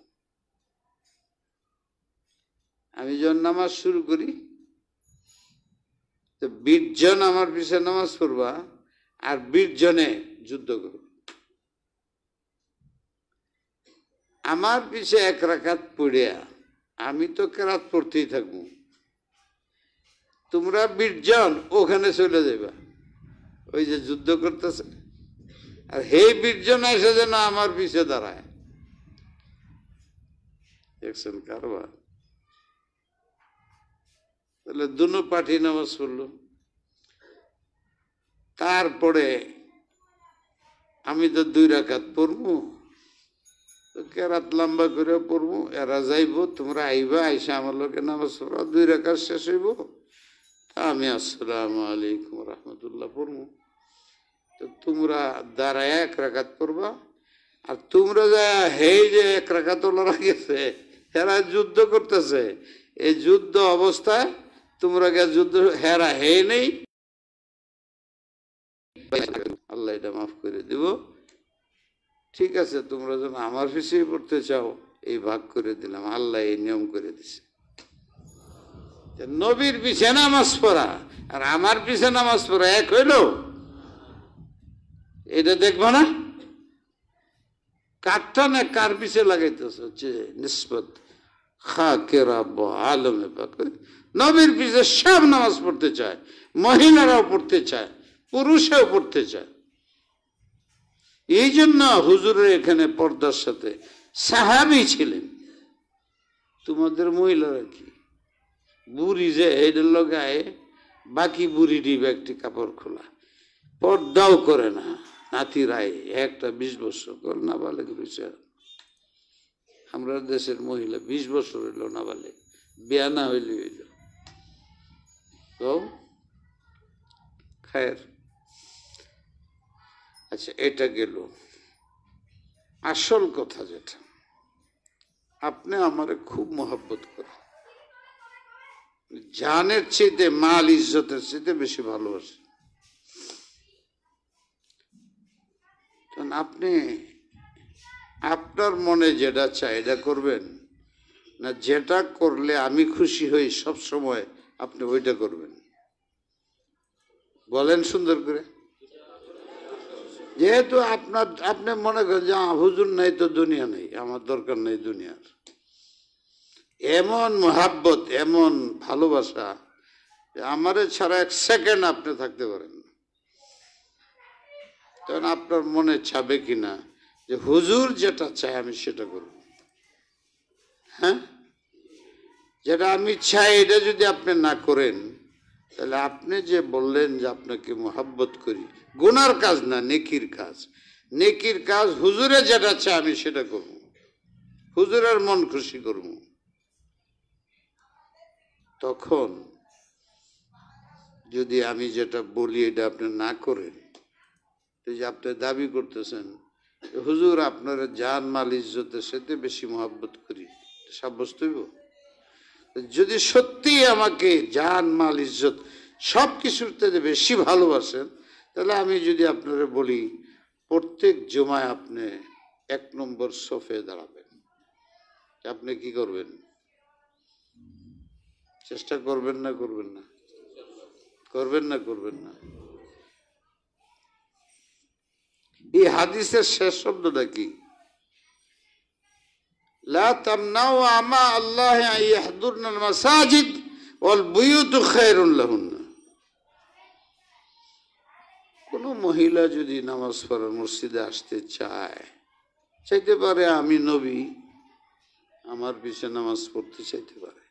Speaker 1: আমি যখন নামাজ শুরু করি তো 20 জন আমার পিছনে নামাজ পড়বা আর 20 জনে যুদ্ধ করবে। আমার পিছে 1 রাকাত পড়িয়া আমি তো কেরাত পড়তেই থাকবো, তোমরা 20 জন ওখানে চলে যাবা, ওই যে যুদ্ধ করতেছে, আর হে 20 জন এসে যেন আমার পিছে দাঁড়ায়। দেখছেন কারবার? তাহলে দুনো পার্টি নামাজ পড়লো। তারপরে আমি তো 2 রাকাত পড়বো, কেরাত লম্বা করে পড়বো, এরা যাইব, তোমরা আইবা, আইসা আমার লোকে নামাজ পড়া, 2 রাকাত শেষ হইব, আমি আসসালামু আলাইকুম রহমতুল্লাহ পড়বো। তো তোমরা দাঁড়ায় 1 রাকাত পড়বা, আর তোমরা যা হে যে 1 রাকাত ওরা গেছে, এরা যুদ্ধ করতেছে, এই যুদ্ধ অবস্থায় তোমরা যুদ্ধ হেরা হে নেই, আল্লাহ এটা মাফ করে দিব। ঠিক আছে, তোমরা যেন আমার পিছিয়ে পড়তে চাও, এই ভাগ করে দিলাম, আল্লাহ এই নিয়ম করে দিছে। নবীর পিছে নামাজ পড়া আর আমার পিছে নামাজ পড়া এক হইল? এটা দেখবো না কারটা না কার পিছে লাগাইতেছে, হচ্ছে নিসবত খাকেরা আলমে পাকে। নবীর পিছে সব নামাজ পড়তে চায়, মহিলারাও পড়তে চায়, পুরুষেও পড়তে চায়। এই জন্য হুজুরের এখানে পর্দার সাথে সাহাবী ছিলেন। তোমাদের মহিলারা কি বুড়ি যে এদের লগায়, বাকি বুড়ি ডিবে একটি কাপড় খোলা, পর্দাও করে না, নাতিরাই একটা 20 বছর কর না বালে রয়েছে। আমরা দেশের মহিলা 20 বছর হইল না বালে, বিয়া না হইলে হইল তো খায়ের। আচ্ছা, এটা গেল। আসল কথা যেটা, আপনি আমারে খুব মহব্বত করেন, জানের চেয়ে মাল ইজ্জতের চেয়ে বেশি ভালোবাসেন। আপনি আপনার মনে যেটা চায় এটা করবেন না, যেটা করলে আমি খুশি হই সব সময় আপনি ওইটা করবেন? বলেন সুন্দর করে। যেহেতু আপনি মনে করেন যে হুজুর নাই তো দুনিয়া নেই, আমার দরকার নেই দুনিয়ার, এমন মোহাব্বত, এমন ভালোবাসা যে আমারে ছাড়া 1 সেকেন্ড আপনি থাকতে পারেন না, তখন আপনার মনে চাবে কিনা যে হুজুর যেটা চাই আমি সেটা করব? হ্যাঁ, যেটা আমি চাই এটা যদি আপনি না করেন, তাহলে আপনি যে বললেন যে আপনাকে মোহাব্বত করি, গুনার কাজ না, নেকির কাজ। নেকির কাজ হুজুরে যেটা চায় আমি সেটা করব, হুজুরের মন খুশি করব। তখন যদি আমি যেটা বলি এটা আপনি না করেন, এই যে আপনি দাবি করতেছেন হুজুর আপনার জান মাল ইজ্জতের সাথে বেশি মহব্বত করি, সাব্যস্ত হইব? যদি সত্যি আমাকে জান মাল ইজ্জত সব কিছুর থেকে বেশি ভালোবাসেন, তাহলে আমি যদি আপনারা বলি প্রত্যেক জুমায় আপনি 1 নম্বর সফে দাঁড়াবেন, আপনি কি করবেন? চেষ্টা করবেন না করবেন না? করবেন না করবেন না? এই হাদিসের শেষ শব্দটা কি? লা তামনাউ আমা আল্লাহ আন ইয়াহদুরনাল মাসাজিদ ওয়াল বুয়ুতু খায়রুন লাহুন্না। কোন মহিলা যদি নামাজ পড়ার মসজিদে আসতে চাইতে পারে, আমি নবী, আমার পিছনে নামাজ পড়তে চাইতে পারে,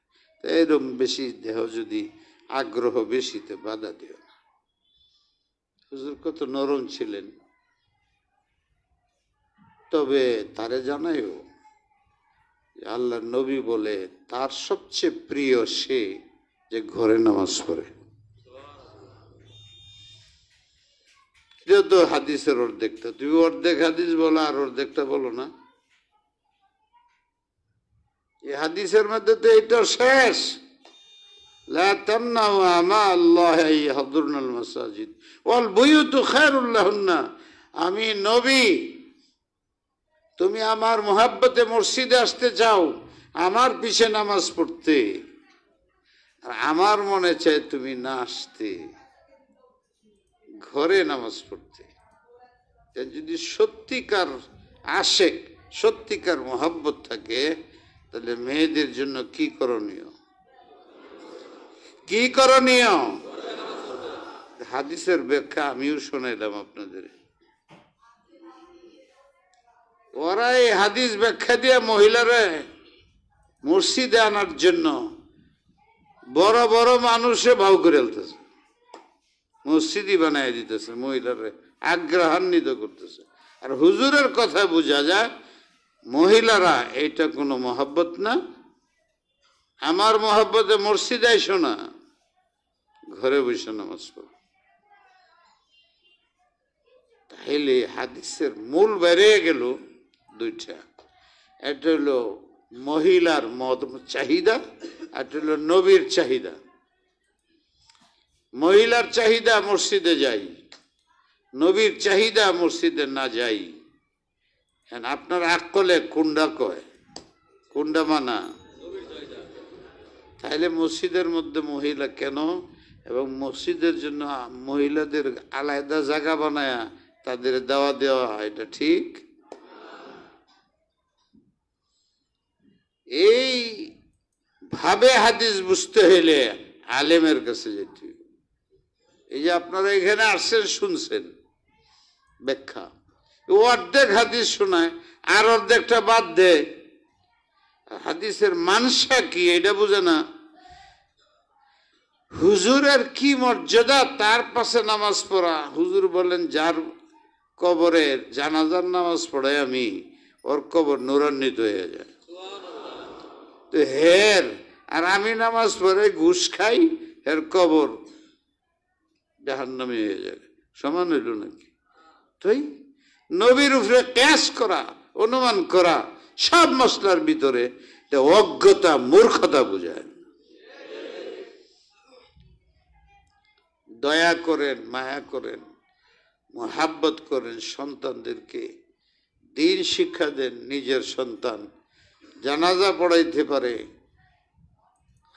Speaker 1: এরকম বেশি দেহ যদি আগ্রহ বেশিতে বাধা দিও না। হুজুর কত নরম ছিলেন, তবে তারে জানাইও আল্লাহ নবী বলে তার সবচেয়ে প্রিয় সে যে ঘরে নামাজ পড়ে। এটা তো হাদিসের অর্ধেকটা, তুমি অর্ধেক হাদিস বলো আর অর্ধেকটা বলো না। এই হাদিসের মধ্যে তো এটা শেষ, লা তামনাউ আমা আল্লাহ ইয়াহদুরনাল মাসাজিদ ওয়াল বুয়ুতু খায়রুল লাহুন্না। আমি নবী, তুমি আমার মোহাব্বতে মসজিদে আসতে চাও, আমার পিছে নামাজ পড়তে, আর আমার মনে চায় তুমি না আসতে, ঘরে নামাজ পড়তে। যদি সত্যিকার আশেক, সত্যিকার মোহাব্বত থাকে, তাহলে মেয়েদের জন্য কি করণীয়? কি করণীয়? হাদিসের ব্যাখ্যা আমিও শোনাইলাম আপনাদের। ওরা এই হাদিস ব্যাখ্যা দিয়ে মহিলারা মসজিদে আনার জন্য বড় বড় মানুষে ভাও করে ফেলতেছে, মসজিদই বানাই দিতেছে, মহিলারা আগ্রহান্বিত করতেছে। আর হুজুরের কথা বোঝা যায় মহিলারা এটা কোনো মহব্বত না, আমার মহব্বতে মসজিদে আইসো না, ঘরে বসে নামাজ পড়ো। তাহলে হাদিসের মূল বেরিয়ে গেল দুইটা, একটা হলো মহিলার চাহিদা, একটা হলো নবীর চাহিদা। মহিলার চাহিদা মসজিদে যাই, নবীর চাহিদা মসজিদে না যাই। আপনার আকলে কুন্ডা কয়, কুন্ডা মানা। তাহলে মসজিদের মধ্যে মহিলা কেন, এবং মসজিদের জন্য মহিলাদের আলাদা জায়গা বানায়া তাদের দেওয়া দেওয়া, এটা ঠিক? এই ভাবে হাদিস বুঝতে হইলে আলেমের কাছে যেতে। এই যে আপনারা এখানে আসছেন, শুনছেন ব্যাখ্যা, অর্ধেক হাদিস শোনায় আর অর্ধেকটা বাদ দেয়। হাদিসের মানসা কি এটা বুঝে না। হুজুরের কি মর্যাদা, তার পাশে নামাজ পড়া। হুজুর বলেন যার কবরের জানাজার নামাজ পড়াই আমি, ওর কবর নূরান্বিত হয়ে যায়। তো হের আর আমি নামাজ পড়ে ঘুষ খাই, হের কবর জাহান্নামী হয়ে যাবে, সমান হইল নাকি? তাই নবীর উপরে কিয়াস করা, অনুমান করা, সব মশলার ভিতরে অজ্ঞতা, মূর্খতা বোঝায়। দয়া করেন, মায়া করেন, মোহাব্বত করেন, সন্তানদেরকে দ্বীন শিক্ষা দেন। নিজের সন্তান জানাজা পড়াইতে পারে,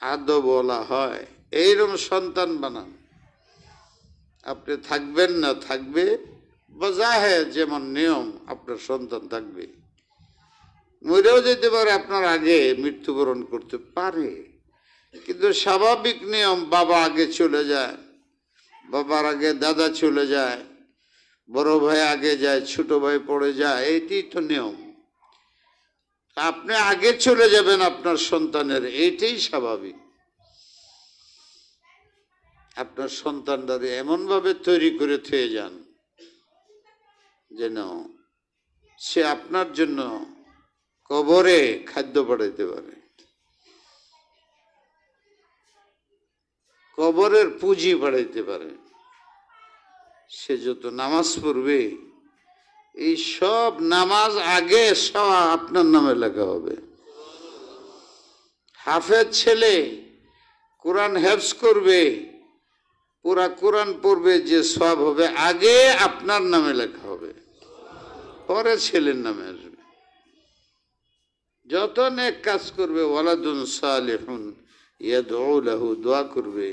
Speaker 1: আদব বলা হয়, এইরকম সন্তান বানান। আপনি থাকবেন না, থাকবে বাজাহে যেমন নিয়ম, আপনার সন্তান থাকবে। মরেও যেতে পারে, আপনার আগে মৃত্যুবরণ করতে পারে, কিন্তু স্বাভাবিক নিয়ম, বাবা আগে চলে যায়, বাবার আগে দাদা চলে যায়, বড় ভাই আগে যায়, ছোট ভাই পড়ে যায়, এইটি তো নিয়ম। আপনি আগে চলে যাবেন আপনার সন্তানের, এইটাই স্বাভাবিক। আপনার সন্তানটারে এমনভাবে তৈরি করে থয়ে যান যেন সে আপনার জন্য কবরে খাদ্য পাঠাইতে পারে, কবরের পুঁজি পাঠাইতে পারে। সে যত নামাজ পড়বে, এই সব নামাজ আগে সব আপনার নামে লেখা হবে। হাফেজ ছেলে কোরআন হেফজ করবে, পুরা কোরআন পড়বে, যে সব হবে আগে আপনার নামে লেখা হবে, পরে ছেলের নামে আসবে। যত নেক কাজ করবে, ওয়ালাদুন সালিহুন ইয়াদউ লাহু, দোয়া করবে,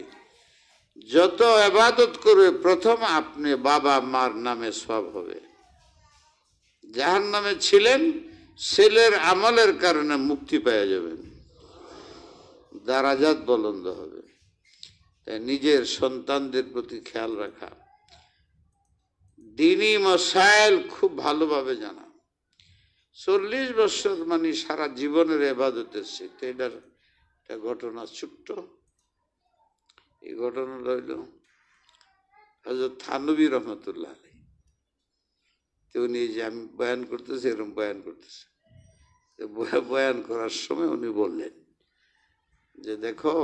Speaker 1: যত ইবাদত করবে, প্রথম আপনি বাবা মার নামে সব হবে। জাহান্নামে ছিলেন, ছেলের আমলের কারণে মুক্তি পেয়ে যাবেন, দারাজাত বুলন্দ হবে। তাই নিজের সন্তানদের প্রতি খেয়াল রাখা, দ্বীনি মাসাইল খুব ভালোভাবে জানা। 40 বছর মানে সারা জীবনের ইবাদতের স্মৃতি। এটার একটা ঘটনা ছোট্ট। এই ঘটনাটা হইল হযরত থানবী রহমতুল্লাহ আলাইহি। উনি যে আমি বয়ান করতেছি, এরকম বয়ান করতেছে, বয়ান করার সময় উনি বললেন যে দেখো,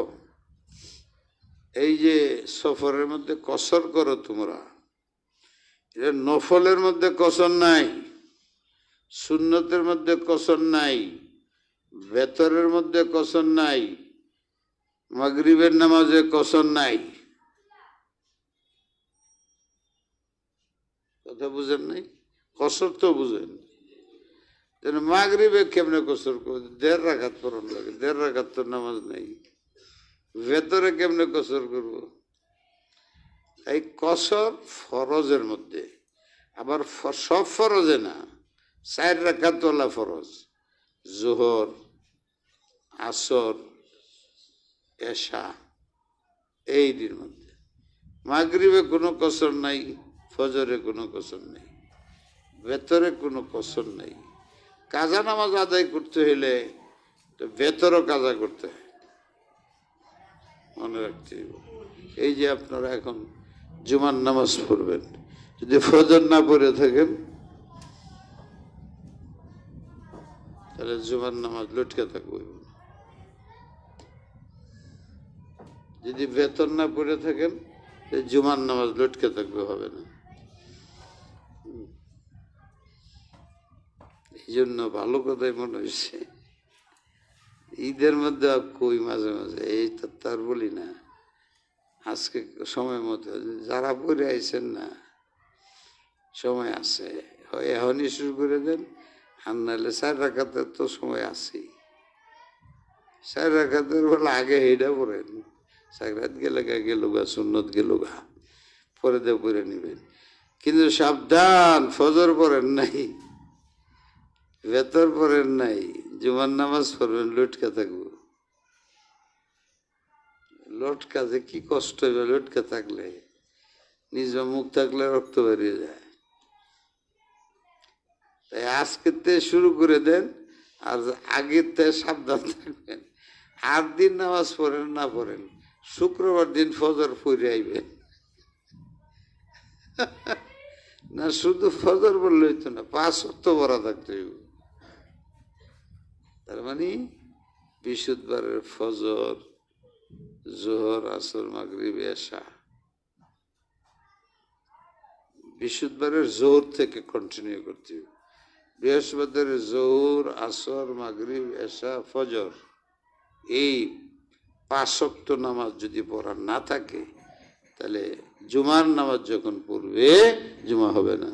Speaker 1: এই যে সফরের মধ্যে কসর করো তোমরা, এর নফলের মধ্যে কসর নাই, সুন্নতের মধ্যে কসর নাই, বেতরের মধ্যে কসর নাই, মাগরিবের নামাজে কসর নাই। কথা বুঝেন নাই? কসর তো বুঝেন। মাগরিবে কেমনে কসর করবে? 1.5 রাকাত পড়ন লাগে, 1.5 রাকাত তো নামাজ নাই। ভেতরে কেমনে কসর করব? এই কসর ফরজের মধ্যে, আবার সব ফরজে না, 4 রাকাতওয়ালা ফরজ, জোহর, আসর, এশা, এইটির মধ্যে। মাগরিবে কোনো কসর নাই, ফজরে কোনো কসর নাই, ভেতরে কোনো কসর নাই। কাজা নামাজ আদায় করতে হইলে তো ভেতরও কাজা করতে হয়, মনে রাখতে হবে। এই যে আপনারা এখন জুমার নামাজ পড়বেন, যদি ফজর না পড়ে থাকেন তাহলে জুমার নামাজ লটকে থাকবে। যদি বেতন না পড়ে থাকেন জুমার নামাজ লটকে থাকবে, হবে না। এই জন্য ভালো কথাই মনে হয়েছে, ঈদের মধ্যে কই মাঝে মাঝে এই তার বলি না, আজকে সময় মতো যারা পড়ে আইছেন না, সময় আছে, হয় এখনই শুরু করে দেন, আর নাহলে 4 রাকাতের তো সময় আছেই। 4 রাকাতের বলে আগে হেডা পড়েন, 4 রাত গেলে গেল গা, সুন্নত গেল গা, পরে দিয়ে পড়ে নেবেন। কিন্তু সাবধান, ফজর পড়েন নাই, ভেতর পড়েন নাই, জুমার নামাজ পড়বেন, লটকা থাকবো। লটকা যে কি কষ্ট হবে, লটকা থাকলে নিজ মুখ থাকলে রক্ত বেরিয়ে যায়। তাই আজকে শুরু করে দেন, আর আগের থেকে সাবধান থাকবেন। 8 দিন নামাজ পড়েন না পড়েন, শুক্রবার দিন ফজর পড়ে আইবেন। না শুধু ফজর বললেই তো না, 5 ওয়াক্ত পড়া থাকতে হইব। তার মানে বৃহস্পতিবারের ফজর, জোহর, আসর, মাগরিব, এশা, বৃহস্পতিবারের জোহর থেকে কন্টিনিউ করতে হবে। বৃহস্পতিবারের জোহর, আসর, মাগরিব, এশা, ফজর, এই 5 ওয়াক্ত নামাজ যদি পড়া না থাকে তাহলে জুমার নামাজ যখন পড়বে জুমা হবে না।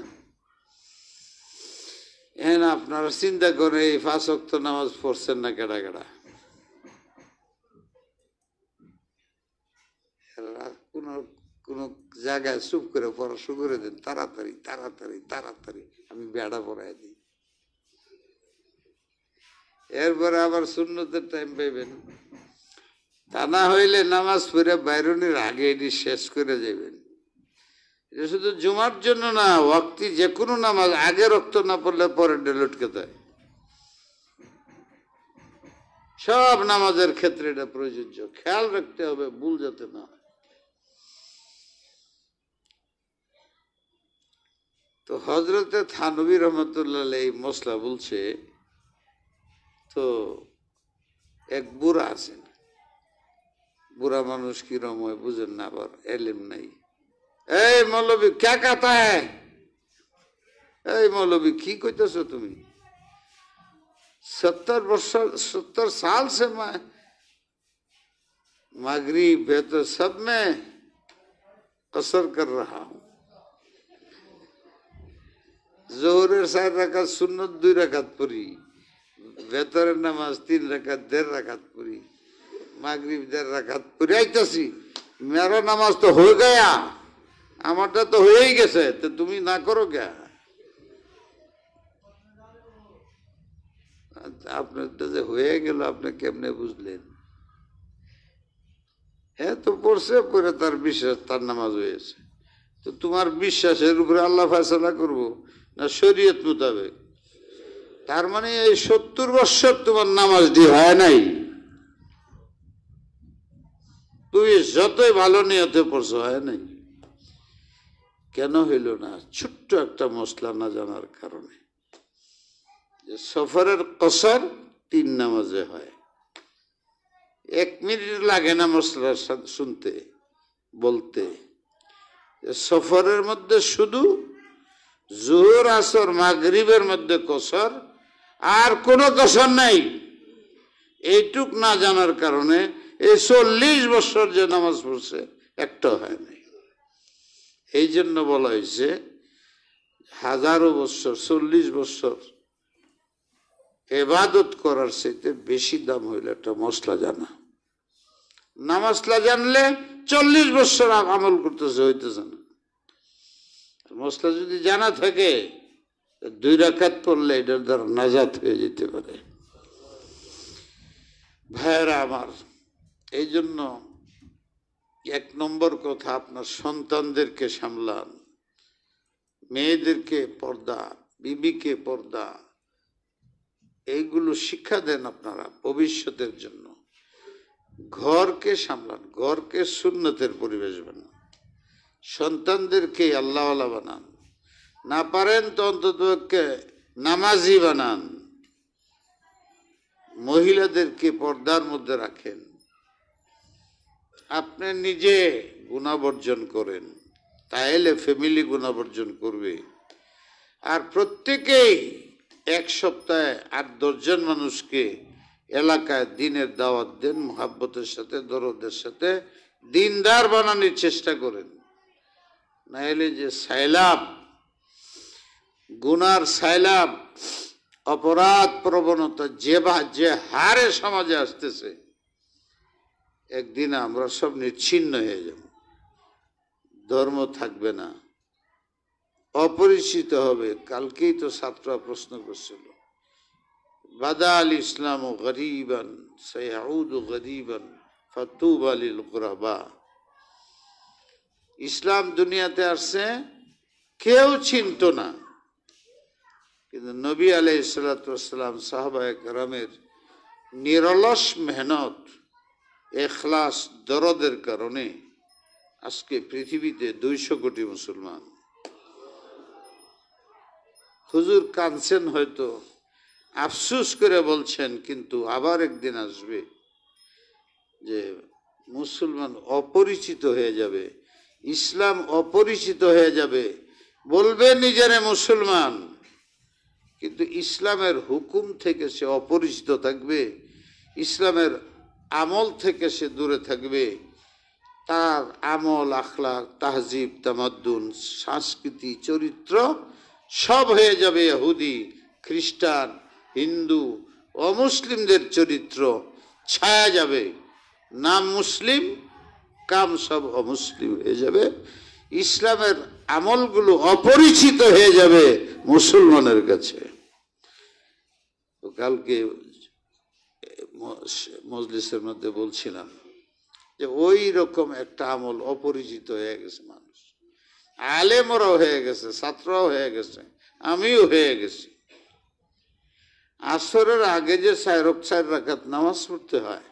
Speaker 1: আপনারা চিন্তা করে এই 5 ওয়াক্ত নামাজ পড়ছেন না কেডা কেডা? কোন কোন জায়গায় চুপ করে পড়া শুরু করে দেন, তাড়াতাড়ি তাড়াতাড়ি তাড়াতাড়ি আমি বেড়া পড়াই দিই। এরপরে আবার সুন্নতের টাইম পাইবেন, তা না হইলে নামাজ পড়ে বাইরনির আগে এটি শেষ করে যাবেন। এটা শুধু জুমার জন্য না, ওয়াক্তি যে কোনো নামাজ আগে রক্ত না পড়লে পরে লটকে দেয়। সব নামাজের ক্ষেত্রে এটা প্রযোজ্য, খেয়াল রাখতে হবে, ভুল যাতে না হয়। তো হজরতে থানভী রহমতুল্লাহ এই মশলা বলছে, তো এক বুড়া আছেন, বুড়া মানুষ কিরম হয় বুঝেন না, আবার এলেম নাই। এই মৌলবী ক্যা কাতা হ্যায়, এই মৌলবী কি কইতেছ তুমি? 70 साल से मैं मगरिब बेहतर सब में कसर कर रहा हूं। जोहरेर 4 রাকাত সুন্নত, 2 রাকাত পড়ি, বেতরের নামাজ 3 রাকাত, 1.5 রাকাত পড়ি, মাগরিব 1.5 রাকাত পড়ি আইতাছি। মেরা নামাজ তো হয়ে গয়া, আমারটা তো হয়েই গেছে, তো তুমি না করো কে? আপনারটা যে হয়ে গেল আপনি কেমনে বুঝলেন? হ্যাঁ তো পড়ছে, পরে তার বিশ্বাস, তার নামাজ হয়েছে। তো তোমার বিশ্বাসের উপরে আল্লাহ ফয়সালা করবো না শরীয়ত মোতাবেক? তার মানে এই 70 বছর তোমার নামাজটি হয় নাই, তুমি যতই ভালো নিয়তে পড়ছো হয় নাই। কেন হইল না? ছোট্ট একটা মশলা না জানার কারণে। যে সফরের কসর 3 নামাজে হয়, 1 মিনিট লাগে না মশলা শুনতে বলতে। সফরের মধ্যে শুধু জোহর আসর মাগরিবের মধ্যে কসর, আর কোনো কসর নাই। এইটুক না জানার কারণে এই 40 বছর যে নামাজ পড়ছে একটা হয় নাই। এই জন্য বলা হয়েছে হাজারো বছর 40 বছর ইবাদত করার চাইতে বেশি দাম হইল একটা মশলা জানা। না মশলা জানলে 40 বছর আমল করতেছে, হইতেছে না। মশলা যদি জানা থাকে 2 রাকাত পড়লে এটার দ্বারা নাজাত হয়ে যেতে পারে। ভাইয়েরা আমার, এই জন্য 1 নম্বর কথা, আপনার সন্তানদেরকে সামলান, মেয়েদেরকে পর্দা, বিবিকে পর্দা, এইগুলো শিক্ষা দেন আপনারা ভবিষ্যতের জন্য। ঘরকে সামলান, ঘরকে সুন্নতের পরিবেশ বানান, সন্তানদেরকে আল্লাহওয়ালা বানান, না পারেন তো অন্তত নামাজি বানান, মহিলাদেরকে পর্দার মধ্যে রাখেন, আপনি নিজে গুণাবর্জন করেন, তাইলে ফ্যামিলি গুণাবর্জন করবে। আর প্রত্যেকেই 1 সপ্তাহে 8-10 জন মানুষকে এলাকায় দিনের দাওয়াত দেন, মুহাব্বতের সাথে, দরদের সাথে দিনদার বানানোর চেষ্টা করেন। নাইলে যে সাইলাব, গুনার সাইলাব, অপরাধ প্রবণতা যে হারে সমাজে আসতেছে, একদিন আমরা সব নিচ্ছিন্ন হয়ে যাব, ধর্ম থাকবে না, অপরিচিত হবে। কালকেই তো ছাত্ররা প্রশ্ন করছিল, বাদা আল ইসলাম গরিবান সায়াউদু গরিবান ফাতুবা লিল গুরাবা। ইসলাম দুনিয়াতে আসছে, কেউ চিনত না, কিন্তু নবী আলাইহিস সালাতু ওয়াস সালাম, সাহাবায়ে কেরামের নিরলস মেহনত, ইখলাস, দরদের কারণে আজকে পৃথিবীতে 200 কোটি মুসলমান। হুজুর কাঁদছেন, হয়তো আফসোস করে বলছেন, কিন্তু আবার একদিন আসবে যে মুসলমান অপরিচিত হয়ে যাবে, ইসলাম অপরিচিত হয়ে যাবে, বলবে নিজেরে মুসলমান, কিন্তু ইসলামের হুকুম থেকে সে অপরিচিত থাকবে, ইসলামের আমল থেকে সে দূরে থাকবে। তার আমল, আখলাক, তাহজিব, তামাদ্দুন, সংস্কৃতি, চরিত্র সব হয়ে যাবে ইহুদি, খ্রিস্টান, হিন্দু, অমুসলিমদের চরিত্র ছায়া যাবে। নাম মুসলিম, কাম সব অমুসলিম হয়ে যাবে। ইসলামের আমলগুলো অপরিচিত হয়ে যাবে মুসলমানের কাছে। কালকে মজলিসের মধ্যে বলছিলাম যে ওই রকম একটা আমল অপরিচিত হয়ে গেছে, মানুষ আলেমরাও হয়ে গেছে, ছাত্ররাও হয়ে গেছে, আমিও হয়ে গেছি। আসরের আগে যে 4 রাকাত নামাজ পড়তে হয়,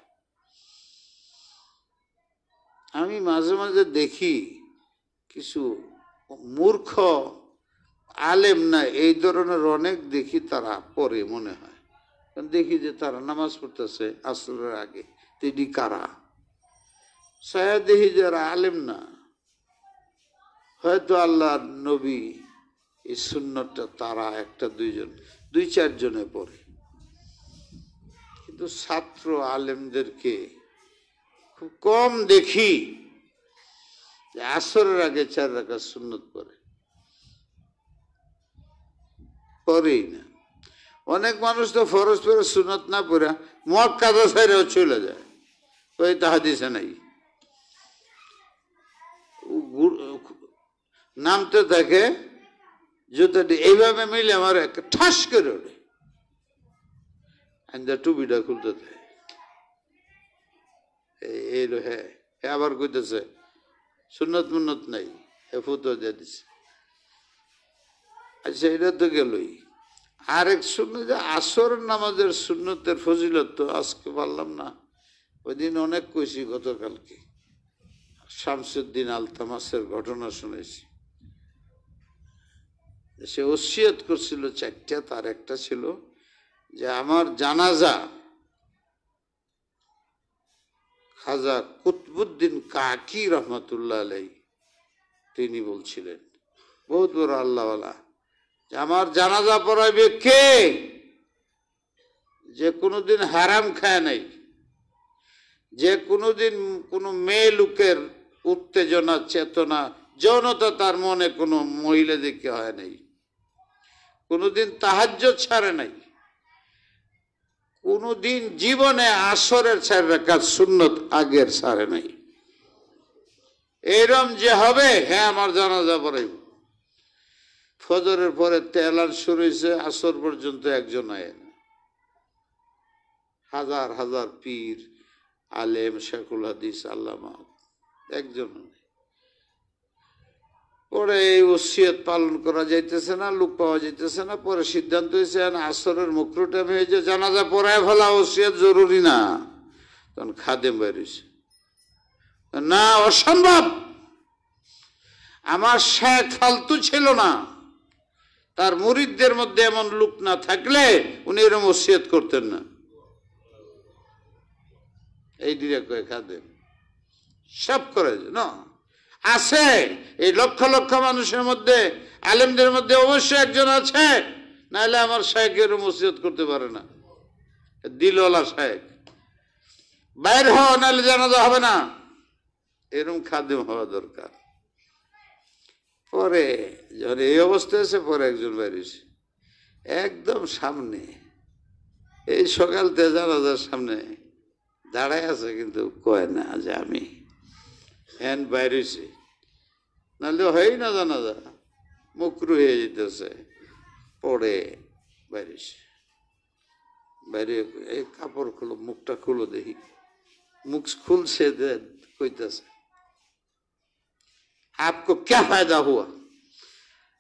Speaker 1: আমি মাঝে মাঝে দেখি কিছু মূর্খ আলেম না, এই ধরনের অনেক দেখি, তারা পড়ে মনে হয়, দেখি যে তারা নামাজ পড়তেছে আসরের আগে। তিনি কারা? সায়া দেখি যারা আলেম না, হয়তো আল্লাহ নবী এই সুন্নতটা তারা 1-2 জন, 2-4 জনে পড়ে, কিন্তু ছাত্র আলেমদেরকে খুব কম দেখি যে আসরের আগে 4 রাকাত সুন্নত পড়েই না। অনেক মানুষ তো ফরজ পড়ে সুন্নত না পড়ে মুআক্কাদা ছাইরেও চলে যায়, ওই তো হাদিসে নাই, নামতে থাকে জুতাটি এইভাবে মিলে আমার একটা ঠাস করে ওঠে, টুপিটা খুলতে থাকে, এইলো হ্যাঁ আবার কইতেছে সুন্নত মুন্নত নাই, ফুতো দিয়ে দিছে। আচ্ছা, এটা তো গেলই। আরেক সুন্নত, যে আসর নামাজের সুন্নতের ফজিলত তো আজকে পারলাম না, ওই দিন অনেক কইছি, গতকালকে শামসুদ্দিন আলতামাসের ঘটনা শুনেছি। সে ওসিয়ত করছিল 4টা, তার একটা ছিল যে আমার জানাজা খাজা কুতবুদ্দিন কাকি রহমতুল্লাহ আলাই তিনি বলছিলেন, বহুত বড় আল্লাহওয়ালা, আমার জানাজা পড়াইবে কে? যে কোনোদিন হারাম খায় নাই, যে কোনোদিন কোনো মেয়ে লোকের উত্তেজনা, চেতনা, যৌনতা তার মনে কোনো মহিলা দেখে হয় নাই, কোনোদিন তাহাজ্জুদ ছাড়ে নাই, কোনোদিন জীবনে আসরের 4 রাকাত সুন্নত আগের ছাড়ে নাই, এরম যে হবে, হ্যাঁ আমার জানাজা পড়াইব। ফজরের পরে তেলান শুরু হয়েছে, আসর পর্যন্ত একজন আয় না। হাজার হাজার পীর, আলেম, শেখুল হাদিস, আল্লামা, একজন নেই। পরে এই ওসিয়ত পালন করা যাইতেছে না, লোক পাওয়া যাইতেছে না। পরে সিদ্ধান্ত হয়েছে আসরের মুকরু টাইমে হয়েছে, জানাজা পড়ায় ফেলা, ওসিয়ত জরুরি না। তখন খাদেম বেরিয়েছে, না অসম্ভব, আমার শেখ ফালতু ছিল না, তার মুরিদদের মধ্যে এমন লোক না থাকলে উনি এরকম ওসিয়ত করতেন না। এই দিকে কয়ে খাদেম সব করে না আছে, এই লক্ষ লক্ষ মানুষের মধ্যে, আলেমদের মধ্যে অবশ্যই একজন আছে, নাহলে আমার শেখ এরকম ওসিয়ত করতে পারে না। দিলওয়ালা শেখ, বাইর হওয়া, নাহলে জানাজা হবে না, এরকম খাদেম হওয়া দরকার। পরে যখন এই অবস্থা আছে, পরে একজন বেরিয়েছে একদম সামনে, এই সকাল থেকে জানাজার সামনে দাঁড়ায় আছে, কিন্তু কয় না যে আমি হ্যান বাইরেছি, নাহলে হয় না জানাজা, মুকরু হয়ে যেতেছে। পরে বাইরেছে, বাইরে এই কাপড় খুলো, মুখটা খুলো দেখি। মুখ খুলছে, কইতেছে आपको क्या फायदा हुआ,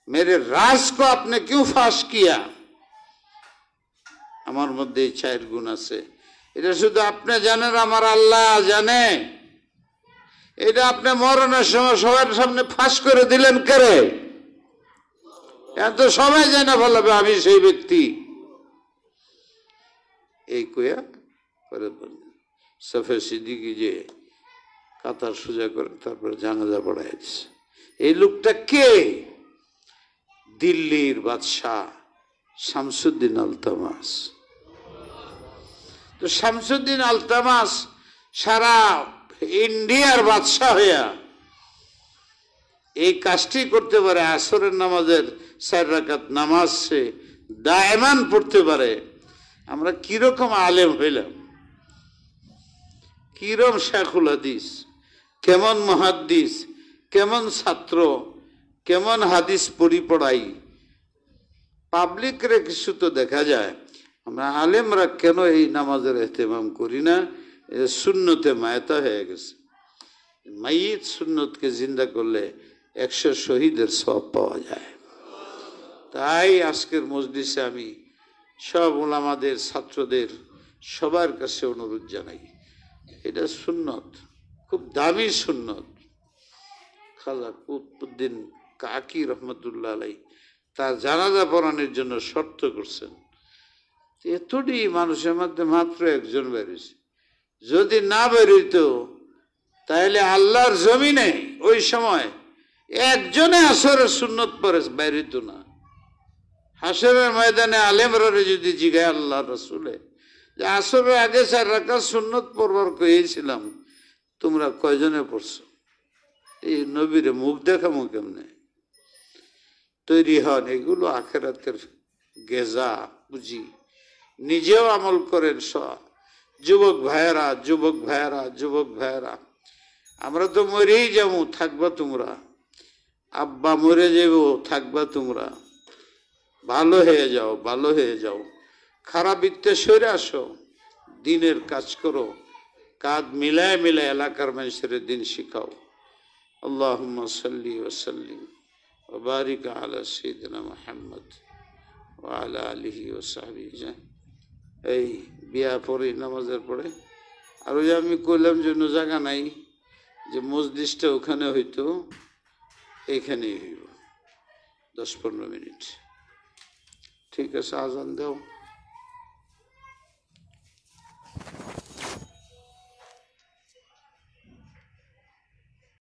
Speaker 1: मेरे राज को आपने क्यों फाश किया? আমার মধ্যে এই 4 গুণ আছে, এটা শুধু আপনি জানেন, আমার আল্লাহ জানে। এটা আপনি মরণের সময় সবার সামনে ফাঁস করে দিলেন করে, এত সবাই জানে বলবে আমি সেই ব্যক্তি। এই কইয়া পরে সফে সিদ্দিকী যে কাতার সোজা করে তারপরে জানাজা পড়াই দিচ্ছে। এই লোকটা কে? দিল্লির বাদশাহ শামসুদ্দিন আলতামাস। তো শামসুদ্দিন আলতামাস সারা ইন্ডিয়ার বাদশাহ হইয়া এই কাজটি করতে পারে, আসরের নামাজের 4 রাকাত নামাজ সে দায়মান পড়তে পারে। আমরা কিরকম আলেম হইলাম, কিরম শেখুল হাদিস, কেমন মুহাদ্দিস, কেমন ছাত্র, কেমন হাদিস পড়ি পড়াই। পাবলিকরে কিছু তো দেখা যায়, আমরা আলেমরা কেন এই নামাজের এহতেমাম করি না? সুন্নতে মায়াতা হয়ে গেছে। মাইয়িত সুন্নতকে জিন্দা করলে 100 শহীদের সওয়াব পাওয়া যায়। তাই আজকের মজলিসে আমি সব উলামাদের, ছাত্রদের সবার কাছে অনুরোধ জানাই, এটা সুন্নত, খুব দামি সুন্নত। খাজা কুতুবউদ্দিন কাকি রহমতুল্লাহ আলাই তার জানাজা পড়ানোর জন্য শর্ত করছেন। এতটি মানুষের মধ্যে মাত্র একজন বেরিয়েছে, যদি না বেরোইতো তাহলে আল্লাহর জমিনে ওই সময় একজনে আসরের সুন্নত পরে বেরোইতো না। হাসরের ময়দানে আলেমরা যদি জিগায় আল্লাহ রসুলে যে আসরের আগে 4 রাকাত সুন্নত পড়বার কইছিলাম, তোমরা কয়জনে পড়ছো? এই নবীরে মুখ দেখামো কেমনে? তৈরি হন, এগুলো আখেরাতের গেজা পুঁজি। নিজেও আমল করেন। যুবক ভাইয়েরা, যুবক ভাইয়েরা, যুবক ভাইয়েরা, আমরা তো মরেই যাবো, থাকবা তোমরা। আব্বা মরে যাব, থাকবা তোমরা। ভালো হয়ে যাও, ভালো হয়ে যাও। খারাপ ইত্যে সরে আসো, দিনের কাজ করো, কাঁধ মিলায় মিলায় এলাকার মানুষের দিন শিখাও। আল্লাহুম্মা সাল্লি ওয়া সাল্লিম ওয়া বারিক আলা সাইয়্যিদিনা মুহাম্মদ ওয়া আলা আলিহি ওয়া সাহবিহি। এই বিয়া পড়ে, নামাজের পরে। আর ওই আমি কইলাম যে অন্য জায়গা নাই, যে মসজিদটা ওখানে হইতো, এইখানেই হইব 10-15 মিনিট। ঠিক আছে, আজান দাও।